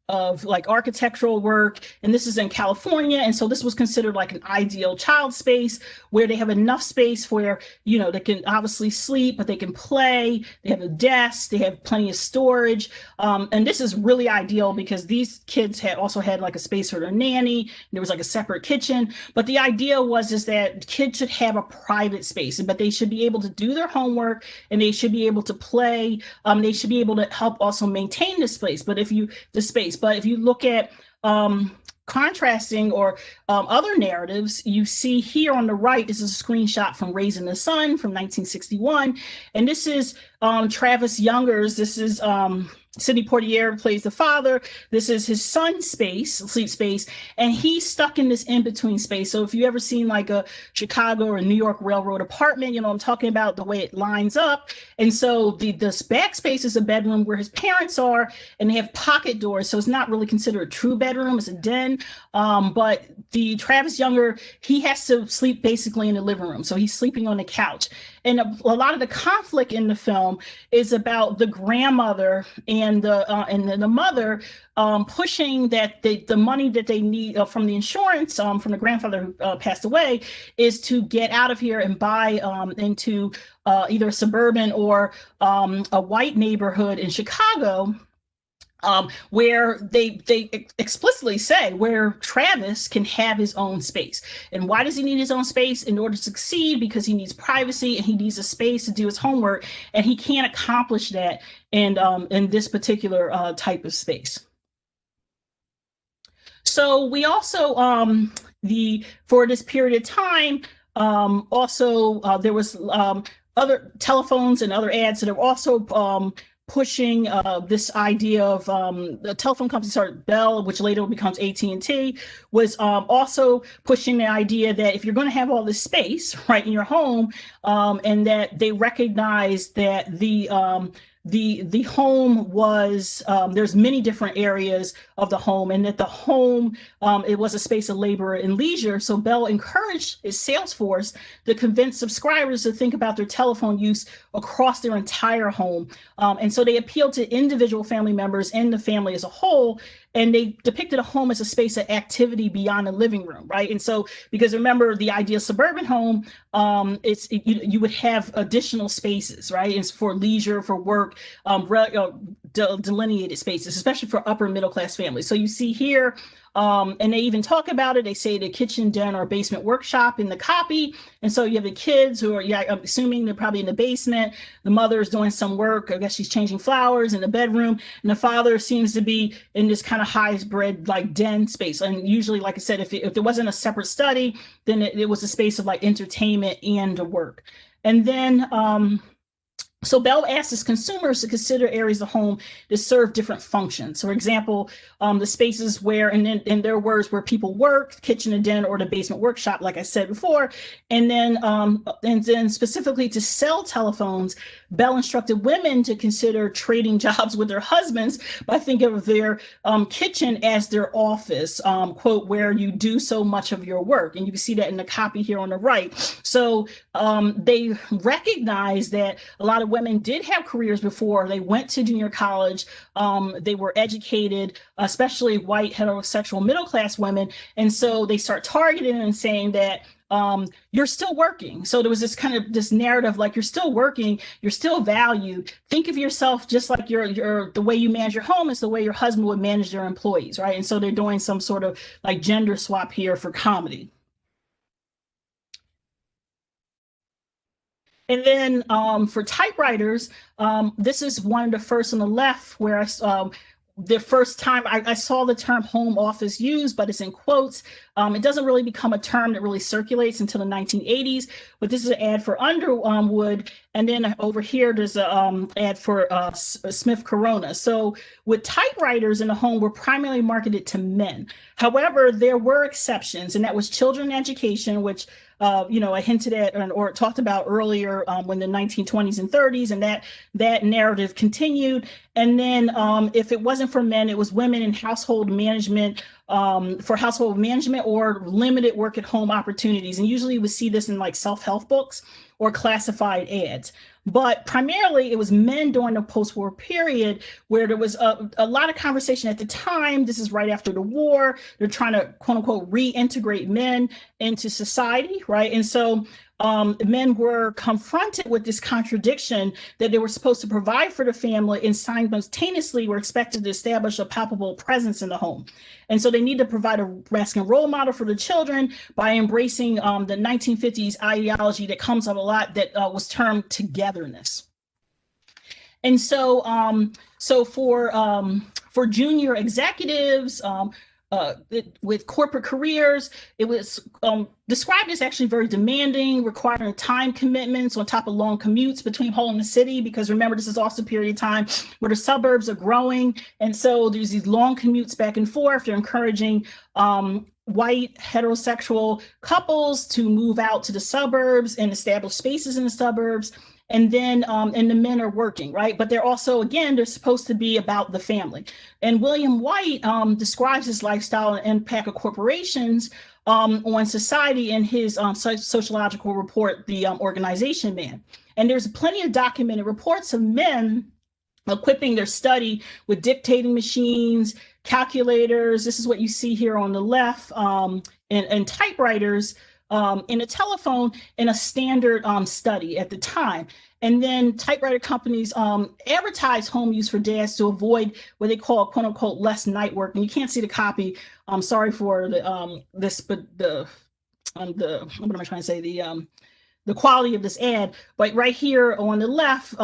of like architectural work, and this is in California. And so this was considered like an ideal child space, where they have enough space where, they can obviously sleep, but they can play, they have a desk, they have plenty of storage. And this is really ideal because these kids also had like a space for their nanny, and there was like a separate kitchen. But the idea is that kids should have a private space, but they should be able to do their homework, and they should be able to play. They should be able to help also maintain the space. But if you look at contrasting or other narratives, you see here on the right, this is a screenshot from Raising the Sun from 1961. And this is Travis Younger's, this is Sidney Poitier plays the father. This is his son's sleep space, and he's stuck in this in-between space. So if you ever seen like a Chicago or New York Railroad apartment, I'm talking about the way it lines up. And so the back space is a bedroom where his parents are, and they have pocket doors. So it's not really considered a true bedroom, it's a den. But the Travis Younger, he has to sleep basically in the living room. So he's sleeping on the couch. And a lot of the conflict in the film is about the grandmother and the mother pushing that the money that they need from the insurance from the grandfather who passed away is to get out of here and buy into either a suburban or a white neighborhood in Chicago. Where they explicitly say where Travis can have his own space. And why does he need his own space? In order to succeed, because he needs privacy and he needs a space to do his homework, and he can't accomplish that in this particular type of space. So we also, for this period of time, Also, there was other telephones and other ads that are also pushing this idea of the telephone company started Bell, which later becomes AT&T, was also pushing the idea that if you're going to have all this space right in your home, and that they recognize that the home was there's many different areas of the home, and that the home it was a space of labor and leisure. So Bell encouraged its sales force to convince subscribers to think about their telephone use across their entire home. And so they appealed to individual family members and the family as a whole, and they depicted a home as a space of activity beyond the living room, right? And so, because remember, the ideal suburban home, you would have additional spaces, right? It's for leisure, for work, delineated spaces, especially for upper middle class families. So you see here, and they even talk about it. They say the kitchen, den, or basement workshop in the copy. And so you have the kids who are, yeah, I'm assuming they're probably in the basement. The mother's doing some work. I guess she's changing flowers in the bedroom. And the father seems to be in this kind of hybrid, like den space. And usually, like I said, if there wasn't a separate study, then it was a space of like entertainment and work. And then, so Bell asks its consumers to consider areas of home that serve different functions. So, for example, the spaces where, and then in their words, where people work, kitchen and den, or the basement workshop, like I said before, and then specifically to sell telephones, Bell instructed women to consider trading jobs with their husbands by thinking of their kitchen as their office, quote, where you do so much of your work. And you can see that in the copy here on the right. So they recognize that a lot of women did have careers before they went to junior college. They were educated, especially white heterosexual middle class women. And so they start targeting and saying that you're still working. So there was this kind of this narrative, like, you're still working, you're still valued. Think of yourself just like the way you manage your home is the way your husband would manage their employees, right? And so they're doing some sort of like gender swap here for comedy. And then for typewriters, this is one of the first on the left where the first time I saw the term home office used, but it's in quotes. It doesn't really become a term that really circulates until the 1980s, but this is an ad for Underwood. And then over here, there's an ad for Smith Corona. So with typewriters in the home were primarily marketed to men. However, there were exceptions, and that was children education, which I hinted at or talked about earlier when the 1920s and 30s, and that narrative continued. And then if it wasn't for men, it was women in household management, for household management or limited work at home opportunities. And usually you would see this in like self-help books or classified ads. But primarily it was men during the post-war period where there was a lot of conversation at the time. This is right after the war. They're trying to, quote unquote, reintegrate men into society, right? And so men were confronted with this contradiction that they were supposed to provide for the family and simultaneously were expected to establish a palpable presence in the home. And so they need to provide a masculine role model for the children by embracing the 1950s ideology that comes up a lot that was termed togetherness. And so, for junior executives, with corporate careers, it was described as actually very demanding, requiring time commitments on top of long commutes between home and the city, because remember, this is also a period of time where the suburbs are growing. And so there's these long commutes back and forth. They're encouraging white heterosexual couples to move out to the suburbs and establish spaces in the suburbs. And then and the men are working, right? But they're also, again, they're supposed to be about the family. And William White describes his lifestyle and impact of corporations on society in his sociological report, The Organization Man. And there's plenty of documented reports of men equipping their study with dictating machines, calculators. This is what you see here on the left, and typewriters, in a telephone in a standard study at the time. And then typewriter companies advertise home use for dads to avoid what they call, quote unquote, less night work. And you can't see the copy. I'm sorry for the this, but what am I trying to say? The quality of this ad, but right here on the left,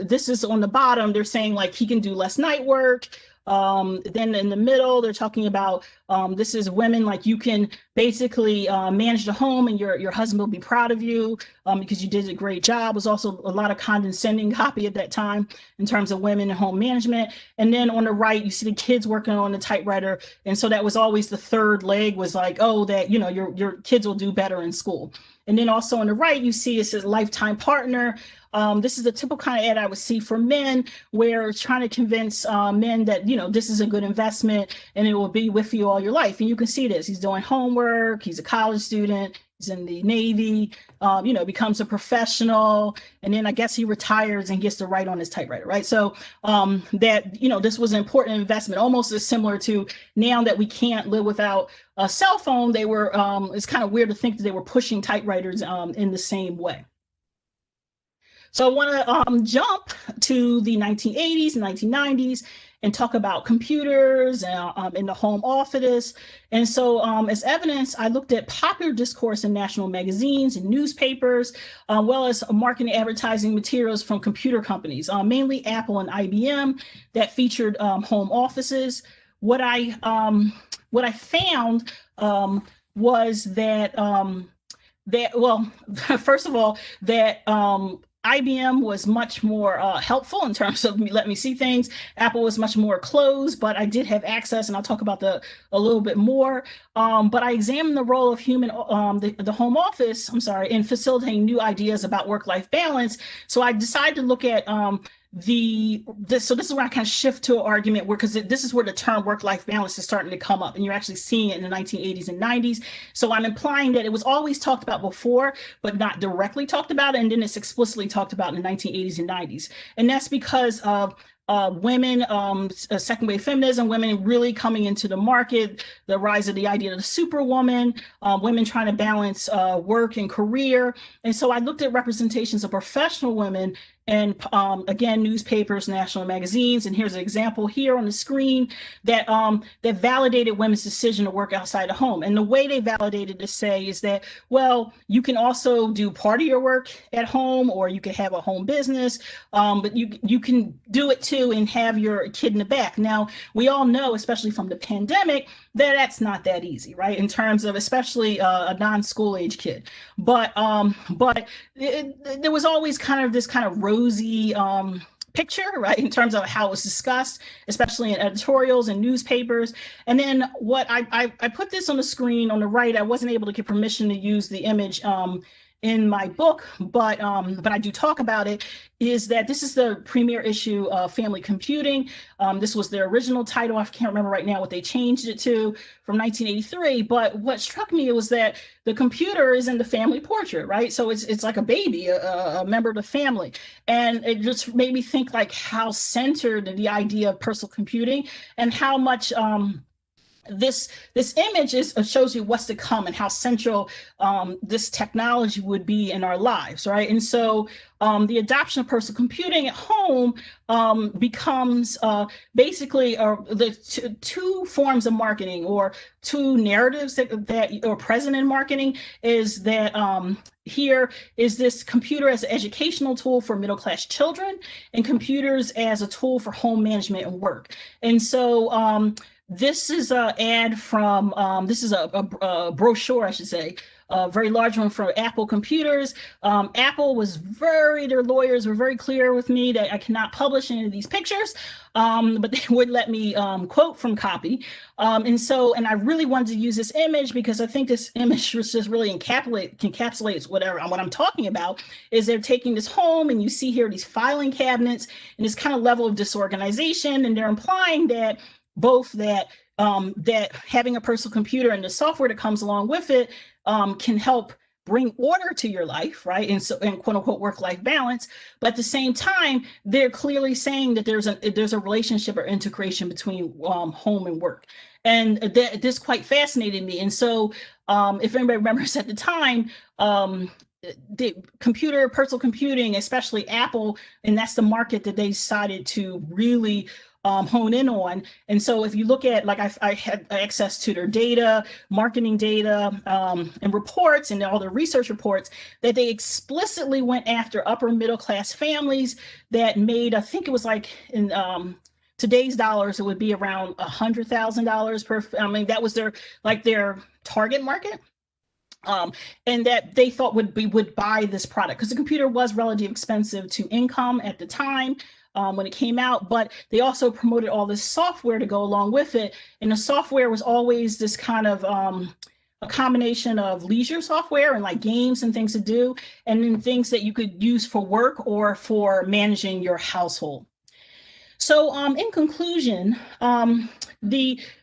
this is on the bottom, they're saying like he can do less night work. Then in the middle, they're talking about this is women, like you can basically manage the home, and your husband will be proud of you because you did a great job. It was also a lot of condescending copy at that time in terms of women and home management. And then on the right, you see the kids working on the typewriter. And so that was always the third leg, was like, oh, that, you know, your kids will do better in school. And then also on the right, you see it says lifetime partner. This is the typical kind of ad I would see for men, where it's trying to convince men that, you know, this is a good investment and it will be with you all your life. And you can see this. He's doing homework. He's a college student. He's in the Navy, you know, becomes a professional. And then I guess he retires and gets to write on his typewriter, right? So that, you know, this was an important investment, almost as similar to now that we can't live without a cell phone. They were, it's kind of weird to think that they were pushing typewriters in the same way. So I want to jump to the 1980s and 1990s and talk about computers in the home office. And so as evidence, I looked at popular discourse in national magazines and newspapers, well as marketing advertising materials from computer companies, mainly Apple and IBM, that featured home offices. What I found was that well, first of all, that IBM was much more helpful in terms of let me see things. Apple was much more closed, but I did have access, and I'll talk about a little bit more. But I examined the role of the home office, in facilitating new ideas about work-life balance. So I decided to look at so this is where I kind of shift to an argument where, because this is where the term work-life balance is starting to come up, and you're actually seeing it in the 1980s and 90s. So I'm implying that it was always talked about before, but not directly talked about, and then it's explicitly talked about in the 1980s and 90s. And that's because of women, second wave feminism, women really coming into the market, the rise of the idea of the superwoman, women trying to balance work and career. And so I looked at representations of professional women and again, newspapers, national magazines, and here's an example here on the screen that that validated women's decision to work outside the home. And the way they validated to say is that, well, you can also do part of your work at home, or you can have a home business, but you can do it too and have your kid in the back. Now, we all know, especially from the pandemic, that that's not that easy, right? In terms of especially a non-school age kid. But there was always kind of this kind of rosy picture, right, in terms of how it was discussed, especially in editorials and newspapers. And then what I put this on the screen on the right. I wasn't able to get permission to use the image in my book, but I do talk about it, is that this is the premiere issue of Family Computing. This was their original title. I can't remember right now what they changed it to, from 1983. But what struck me was that the computer is in the family portrait, right? So it's like a baby, a member of the family. And it just made me think like how centered the idea of personal computing and how much this image shows you what's to come and how central this technology would be in our lives, right? And so the adoption of personal computing at home becomes basically the two forms of marketing, or two narratives that are present in marketing, is that here is this computer as an educational tool for middle-class children, and computers as a tool for home management and work. And so this is an ad from, this is a brochure, I should say, a very large one from Apple computers. Apple was their lawyers were very clear with me that I cannot publish any of these pictures, but they would let me quote from copy. And I really wanted to use this image because I think this image just really encapsulates what I'm talking about. Is they're taking this home, and you see here these filing cabinets and this kind of level of disorganization, and they're implying that both that having a personal computer and the software that comes along with it can help bring order to your life, right? And quote unquote work-life balance. But at the same time, they're clearly saying that there's a relationship or integration between home and work. And this quite fascinated me. And so if anybody remembers at the time, the personal computing, especially Apple, and that's the market that they decided to really hone in on. And so if you look at, like, I had access to their data, marketing data, and reports, and all the research reports, that they explicitly went after upper middle class families that made, I think it was like in today's dollars, it would be around $100,000 per. I mean, that was their target market. And that they thought would buy this product because the computer was relatively expensive to income at the time. When it came out, but they also promoted all this software to go along with it. And the software was always this kind of a combination of leisure software and like games and things to do, and then things that you could use for work or for managing your household. So in conclusion, I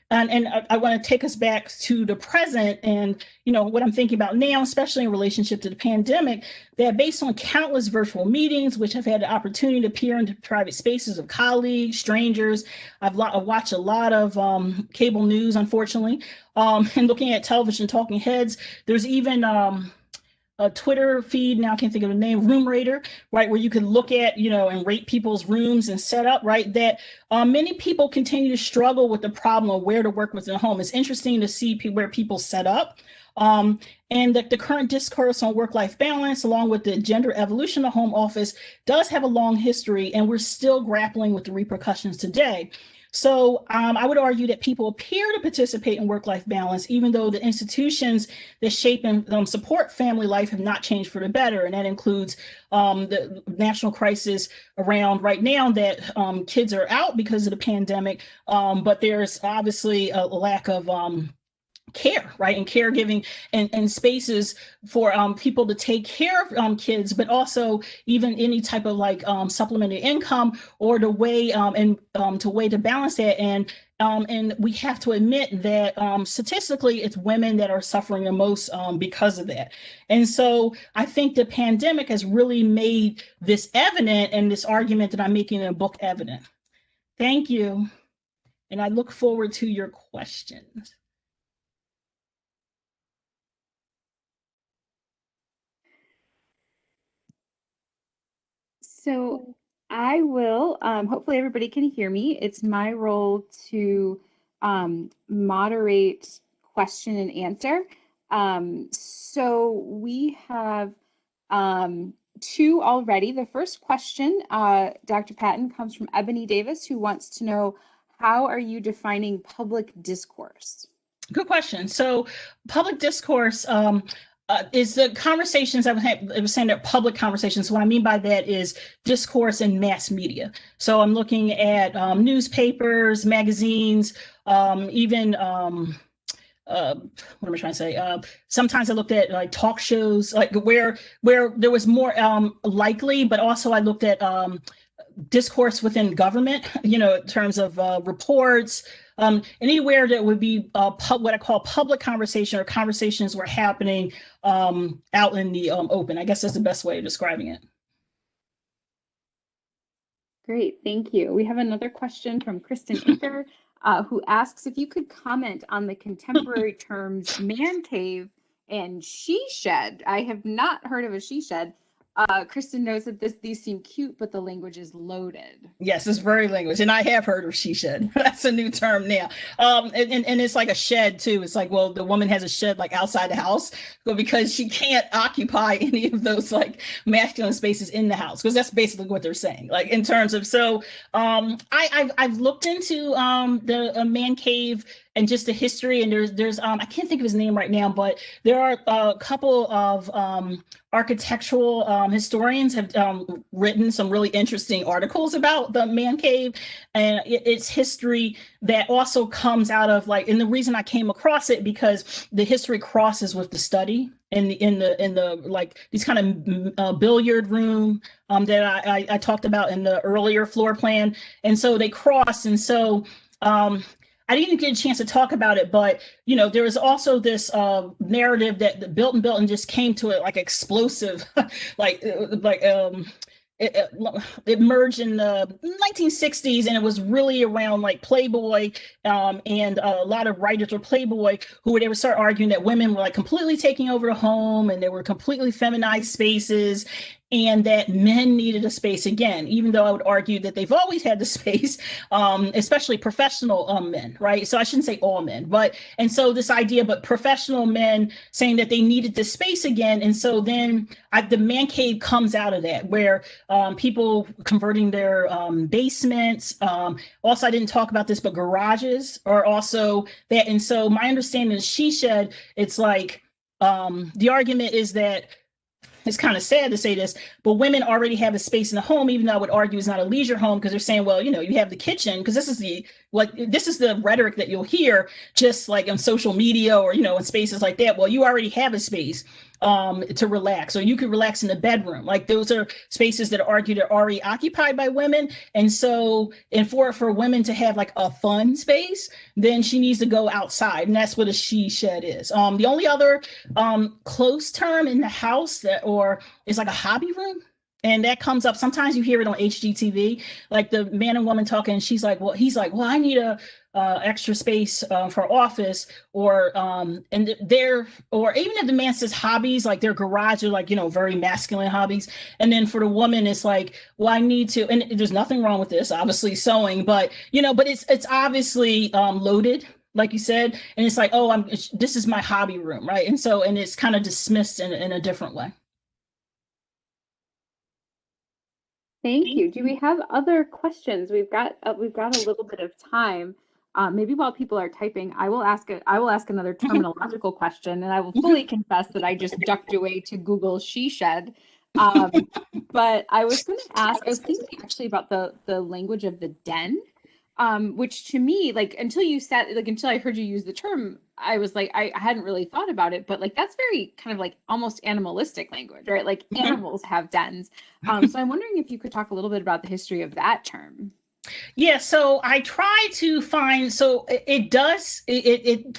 want to take us back to the present and, what I'm thinking about now, especially in relationship to the pandemic, that based on countless virtual meetings, which I've had the opportunity to peer into private spaces of colleagues, strangers, I've watched a lot of cable news, unfortunately, and looking at television talking heads. There's even a Twitter feed, now I can't think of the name, Room Rater, right, where you can look at, and rate people's rooms and set up, right, that many people continue to struggle with the problem of where to work within the home. It's interesting to see where people set up. And the current discourse on work-life balance, along with the gender evolution of home office, does have a long history, and we're still grappling with the repercussions today. So I would argue that people appear to participate in work-life balance, even though the institutions that shape and support family life have not changed for the better. And that includes the national crisis around right now that kids are out because of the pandemic, but there's obviously a lack of care, right, and caregiving and spaces for people to take care of kids, but also even any type of like supplementary income or the way to balance that. And we have to admit that statistically, it's women that are suffering the most because of that. And so I think the pandemic has really made this evident, and this argument that I'm making in the book evident. Thank you. And I look forward to your questions. So I will, hopefully everybody can hear me. It's my role to moderate question and answer. So we have two already. The first question, Dr. Patton, comes from Ebony Davis, who wants to know, how are you defining public discourse? Good question. So public discourse is the conversations I was saying, that public conversations. So what I mean by that is discourse in mass media. So I'm looking at newspapers, magazines, even what am I trying to say? Sometimes I looked at like talk shows, like where there was more likely, but also I looked at discourse within government, in terms of reports, anywhere that would be what I call public conversation, or conversations were happening out in the open. I guess that's the best way of describing it. Great, thank you. We have another question from Kristen Inker, who asks if you could comment on the contemporary terms man cave and she shed. I have not heard of a she shed. Kristen knows that these seem cute, but the language is loaded. Yes, it's very language, and I have heard of she shed. That's a new term now. And it's like a shed too. It's like, well, the woman has a shed like outside the house, because she can't occupy any of those like masculine spaces in the house, because that's basically what they're saying. Like in terms of, so I've looked into the man cave and just the history, and there's I can't think of his name right now, but there are a couple of architectural historians have written some really interesting articles about the man cave and its history that also comes out of like, and the reason I came across it because the history crosses with the study in the like these kind of billiard room that I talked about in the earlier floor plan, and so they cross, and so I didn't get a chance to talk about it, but there was also this narrative that built and just came to it like explosive, it emerged in the 1960s, and it was really around like Playboy, and a lot of writers were Playboy they would start arguing that women were like completely taking over the home, and they were completely feminized spaces. and that men needed a space again, even though I would argue that they've always had the space, especially professional men, right? So I shouldn't say all men, and so this idea, but professional men saying that they needed the space again. And so then the man cave comes out of that, where people converting their basements. Also, I didn't talk about this, but garages are also that. And so my understanding is she shed, it's like the argument is that it's kind of sad to say this, but women already have a space in the home, even though I would argue it's not a leisure home, because they're saying, well, you have the kitchen, because this is the rhetoric that you'll hear just like on social media or, in spaces like that. Well, you already have a space to relax, or you could relax in the bedroom. Like those are spaces that are argued are already occupied by women. And so, and for women to have like a fun space, then she needs to go outside. And that's what a she shed is. The only other close term in the house is like a hobby room. And that comes up. Sometimes you hear it on HGTV, like the man and woman talking, and he's like, well, I need a extra space for office, or even if the man says hobbies, like their garage, are like, very masculine hobbies. And then for the woman, it's like, well, I need to, and there's nothing wrong with this, obviously sewing, but it's obviously loaded, like you said, and it's like, oh, this is my hobby room, right? And so, and it's kind of dismissed in a different way. Thank you. Do we have other questions? We've got a little bit of time. Maybe while people are typing, I will ask another terminological question, and I will fully confess that I just ducked away to Google she shed. But I was thinking actually about the language of the den, which to me, like until I heard you use the term, I was like, I hadn't really thought about it, but like that's very kind of like almost animalistic language, right? Like animals have dens. So I'm wondering if you could talk a little bit about the history of that term. Yeah, so I try to find, so it does,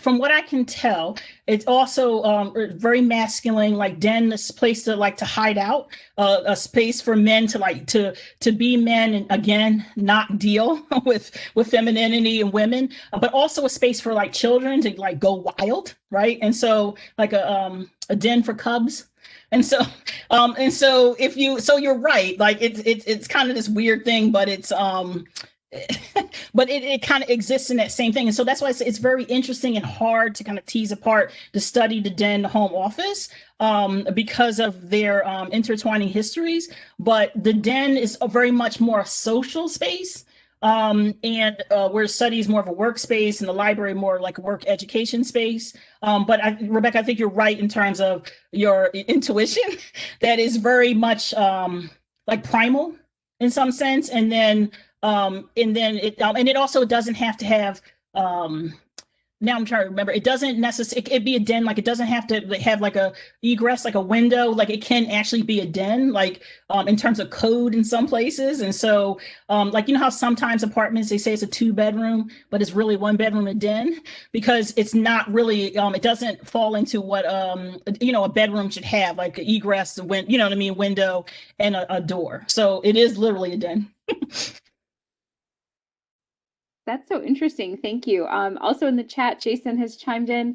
from what I can tell, it's also very masculine, like den, this place to like to hide out, a space for men to like to be men, and again, not deal with femininity and women, but also a space for like children to like go wild, right? And so like a den for cubs. And so you're right, like it's kind of this weird thing, but it's but it kind of exists in that same thing. And so that's why it's very interesting and hard to kind of tease apart the study, the den, the home office, because of their intertwining histories. But the den is a very much more a social space. And where study is more of a workspace, and the library more like a work education space. But Rebecca, I think you're right in terms of your intuition. That is very much like primal in some sense, and then it also doesn't have to have. Now I'm trying to remember. It doesn't necessarily. It'd be a den. Like it doesn't have to have like a egress, like a window. Like it can actually be a den. Like in terms of code in some places. And so like how sometimes apartments they say it's a 2-bedroom, but it's really 1 bedroom a den, because it's not really. It doesn't fall into what a bedroom should have, like an egress, window and a door. So it is literally a den. That's so interesting. Thank you. Also in the chat, Jason has chimed in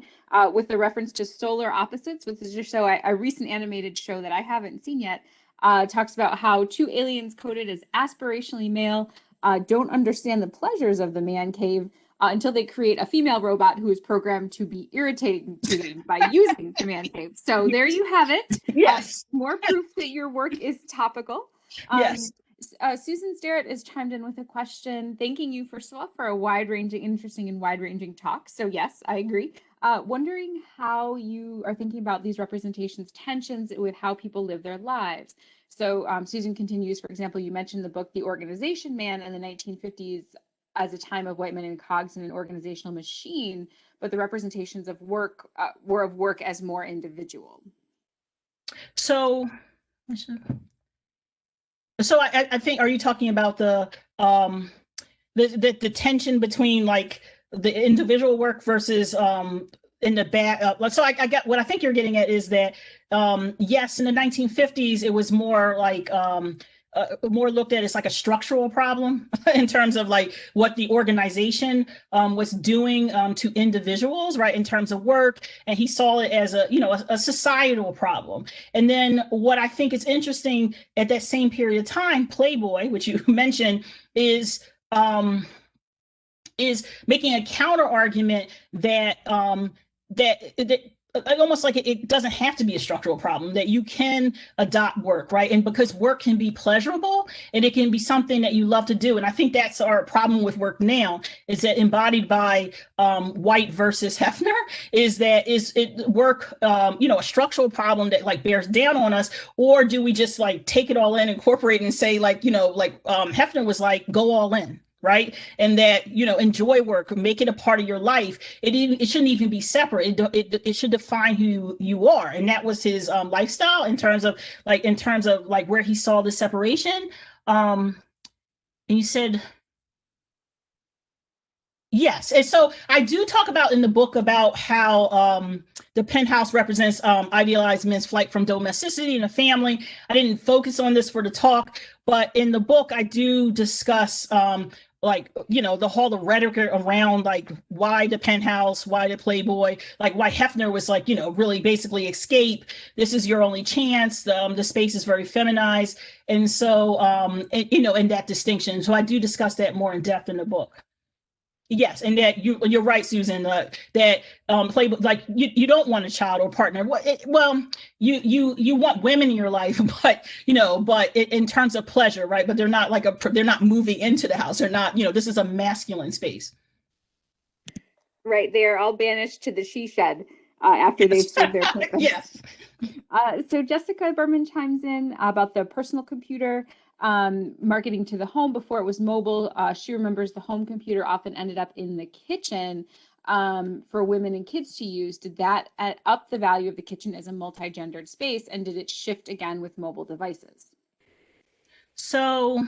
with the reference to Solar Opposites, which is just a recent animated show that I haven't seen yet. Talks about how 2 aliens coded as aspirationally male don't understand the pleasures of the man cave until they create a female robot who is programmed to be irritating to them by using the man cave. So there you have it. Yes. More proof that your work is topical. Yes. Susan Starrett is chimed in with a question, thanking you first of all for a interesting and wide-ranging talk. So yes, I agree. Wondering how you are thinking about these representations' tensions with how people live their lives. So Susan continues, for example, you mentioned the book The Organization Man in the 1950s as a time of white men and cogs in an organizational machine, but the representations of work were of work as more individual. So I think, are you talking about the tension between like the individual work versus in the back? So I get what I think you're getting at is that yes, in the 1950s it was more like more looked at as like a structural problem in terms of like what the organization was doing to individuals, right, in terms of work. And he saw it as a societal problem. And then what I think is interesting at that same period of time, Playboy, which you mentioned, is making a counter argument that almost like it doesn't have to be a structural problem, that you can adopt work, right? And because work can be pleasurable and it can be something that you love to do. And I think that's our problem with work now, is that embodied by White versus Hefner, is work, a structural problem that like bears down on us, or do we just like take it all in, incorporate, and say like, Hefner was like, go all in, right? And that, enjoy work, make it a part of your life. It shouldn't even be separate. It should define who you are. And that was his lifestyle in terms of where he saw the separation. And you said, yes. And so I do talk about in the book about how the penthouse represents idealized men's flight from domesticity and the family. I didn't focus on this for the talk, but in the book, I do discuss the rhetoric around like why the penthouse, why the Playboy, like why Hefner was like, really basically escape. This is your only chance. The space is very feminized. And so, and that distinction. So I do discuss that more in depth in the book. Yes, and that you're right, Susan. That Playboy, like you don't want a child or partner. You want women in your life, but in terms of pleasure, right? But they're not moving into the house. They're not. This is a masculine space. Right, they are all banished to the she shed after they've served their purpose. Yes. So Jessica Berman chimes in about the personal computer. Marketing to the home before it was mobile. She remembers the home computer often ended up in the kitchen for women and kids to use. Did that up the value of the kitchen as a multi-gendered space, and did it shift again with mobile devices? So,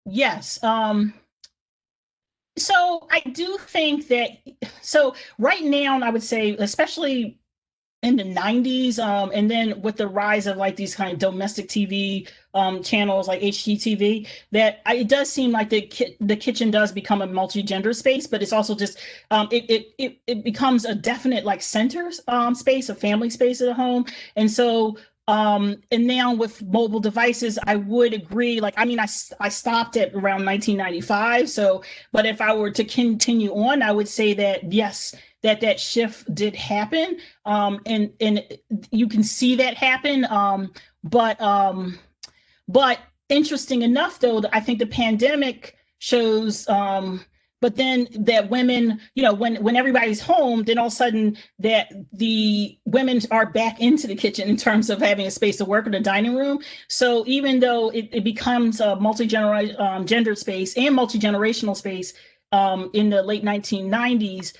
yes. So I do think that, right now, I would say, especially in the 90s, and then with the rise of like these kind of domestic TV channels like HGTV, that it does seem like the kitchen does become a multi-gender space, but it's also just it becomes a definite like center space, a family space at the home. And so and now with mobile devices, I would agree. Like, I mean, I stopped at around 1995. So, but if I were to continue on, I would say that yes, that shift did happen, and you can see that happen. But interesting enough, though, I think the pandemic shows. But then that women, when everybody's home, then all of a sudden that the women are back into the kitchen in terms of having a space to work in the dining room. So even though it becomes a multi-gender space and multi-generational space in the late 1990s.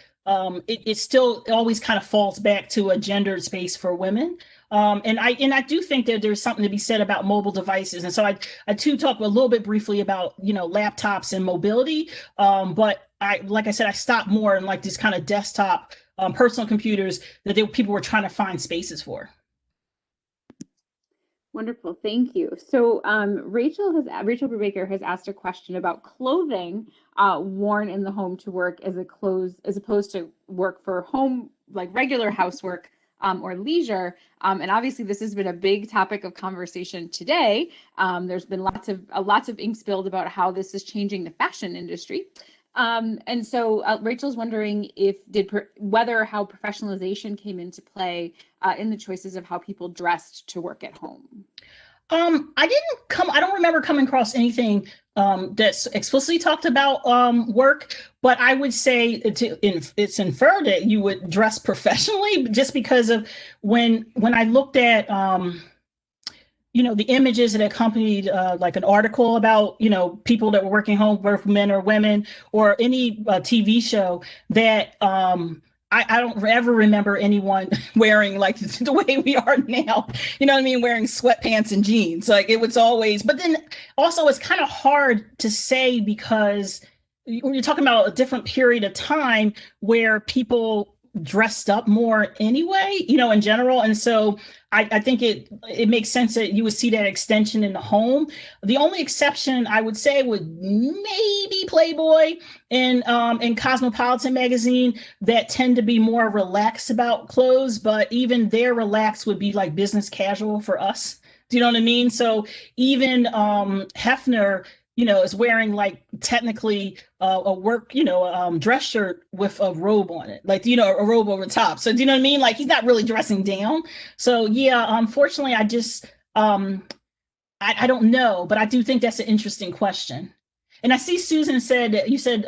It still always kind of falls back to a gendered space for women. And I do think that there's something to be said about mobile devices. And so I too talk a little bit briefly about, laptops and mobility. But like I said, I stopped more in like these kind of desktop personal computers that people were trying to find spaces for. Wonderful, thank you. So Rachel Brubaker has asked a question about clothing worn in the home to work as opposed to work for home, like regular housework or leisure. And obviously this has been a big topic of conversation today. There's been lots of ink spilled about how this is changing the fashion industry. And so Rachel's wondering whether how professionalization came into play in the choices of how people dressed to work at home. I don't remember coming across anything that's explicitly talked about work, but I would say it's inferred that you would dress professionally just because of when I looked at the images that accompanied like an article about, people that were working home, whether men or women, or any TV show that I don't ever remember anyone wearing like the way we are now, wearing sweatpants and jeans. Like it was always, but then also it's kind of hard to say because when you're talking about a different period of time where people dressed up more anyway, in general. And so I think it makes sense that you would see that extension in the home. The only exception I would say would maybe Playboy and Cosmopolitan magazine, that tend to be more relaxed about clothes, but even their relaxed would be like business casual for us. Do you know what I mean? So even Hefner, is wearing like technically a work, dress shirt with a robe on it, like, a robe over top. So do you know what I mean? Like, he's not really dressing down. So yeah, unfortunately, I don't know, but I do think that's an interesting question. And I see Susan said that you said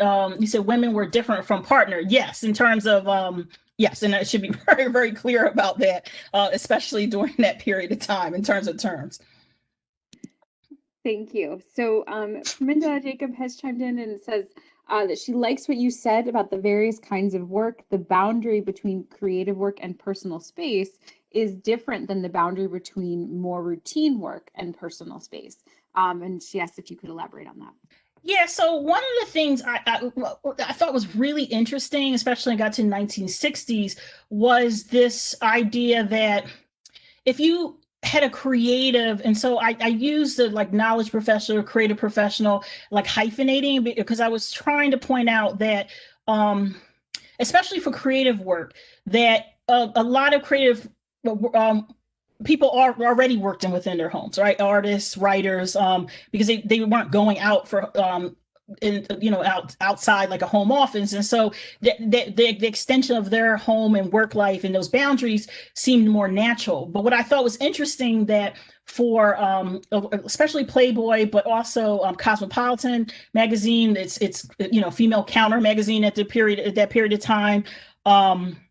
women were different from partner. Yes, in terms of yes, and I should be very, very clear about that, especially during that period of time in terms of terms. Thank you. So Perminda Jacob has chimed in and says that she likes what you said about the various kinds of work. The boundary between creative work and personal space is different than the boundary between more routine work and personal space. And she asked if you could elaborate on that. Yeah, so one of the things I thought was really interesting, especially when I got to the 1960s, was this idea that if you had a creative, and so I used the like knowledge professional, creative professional, like hyphenating, because I was trying to point out that, especially for creative work, that a lot of creative people are already worked in within their homes, right? Artists, writers, because they weren't going out for outside like a home office, and so the extension of their home and work life and those boundaries seemed more natural. But what I thought was interesting, that for especially Playboy, but also Cosmopolitan magazine, it's female counter magazine at that period of time, and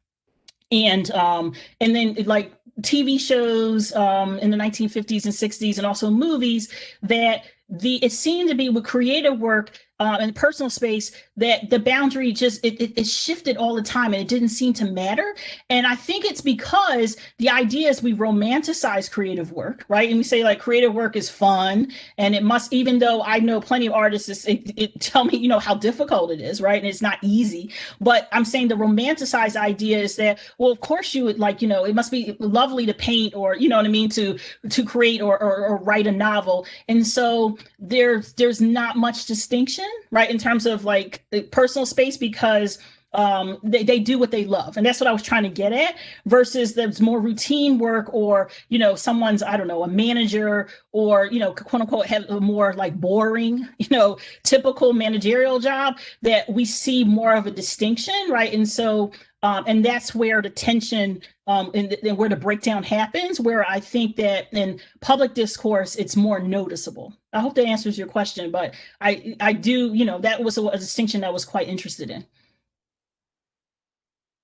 then like TV shows in the 1950s and 60s, and also movies, that it seemed to be with creative work and personal space, that the boundary just it shifted all the time, and it didn't seem to matter. And I think it's because the idea is we romanticize creative work, right? And we say like creative work is fun, and it must, even though I know plenty of artists it tell me how difficult it is, right? And it's not easy. But I'm saying the romanticized idea is that, well, of course you would like, it must be lovely to paint, or what I mean, to create or write a novel. And so there's not much distinction, right, in terms of like personal space, because they do what they love, and that's what I was trying to get at, versus there's more routine work, or someone's, I don't know, a manager, or quote unquote have a more like boring typical managerial job, that we see more of a distinction, right? And so and that's where the tension and where the breakdown happens, where I think that in public discourse it's more noticeable. I hope that answers your question, but I do, that was a distinction I was quite interested in.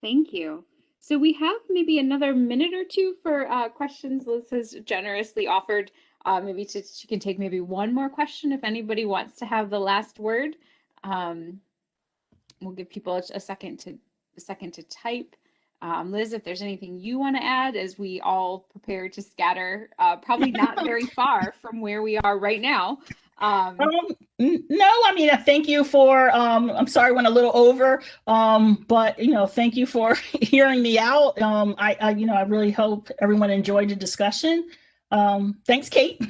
Thank you. So we have maybe another minute or two for questions. Liz has generously offered maybe she can take maybe one more question if anybody wants to have the last word. We'll give people a second to type. Liz, if there's anything you want to add as we all prepare to scatter, probably not very far from where we are right now. No, I mean, thank you for, I'm sorry I went a little over, but, thank you for hearing me out. I really hope everyone enjoyed the discussion. Thanks, Kate.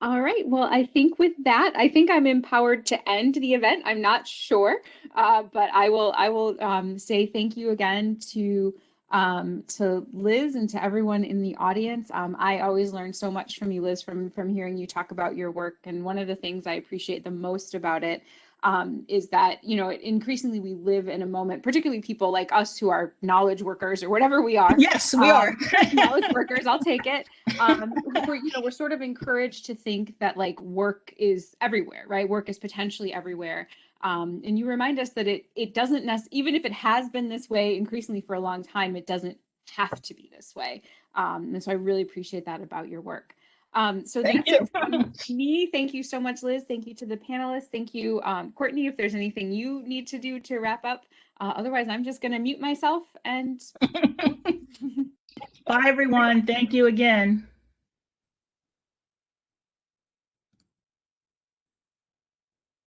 All right. Well, I think with that, I think I'm empowered to end the event. I'm not sure, but I will say thank you again to Liz and to everyone in the audience. I always learn so much from you, Liz, from hearing you talk about your work. And one of the things I appreciate the most about it is that, increasingly we live in a moment, particularly people like us who are knowledge workers or whatever we are. Yes, we are. Knowledge workers, I'll take it. We're sort of encouraged to think that like work is everywhere, right? Work is potentially everywhere. And you remind us that it doesn't even if it has been this way increasingly for a long time, it doesn't have to be this way. And so I really appreciate that about your work. So Thank you. Me. Thank you so much, Liz. Thank you to the panelists. Thank you, Courtney, if there's anything you need to do to wrap up. Otherwise, I'm just going to mute myself and bye, everyone. Thank you again.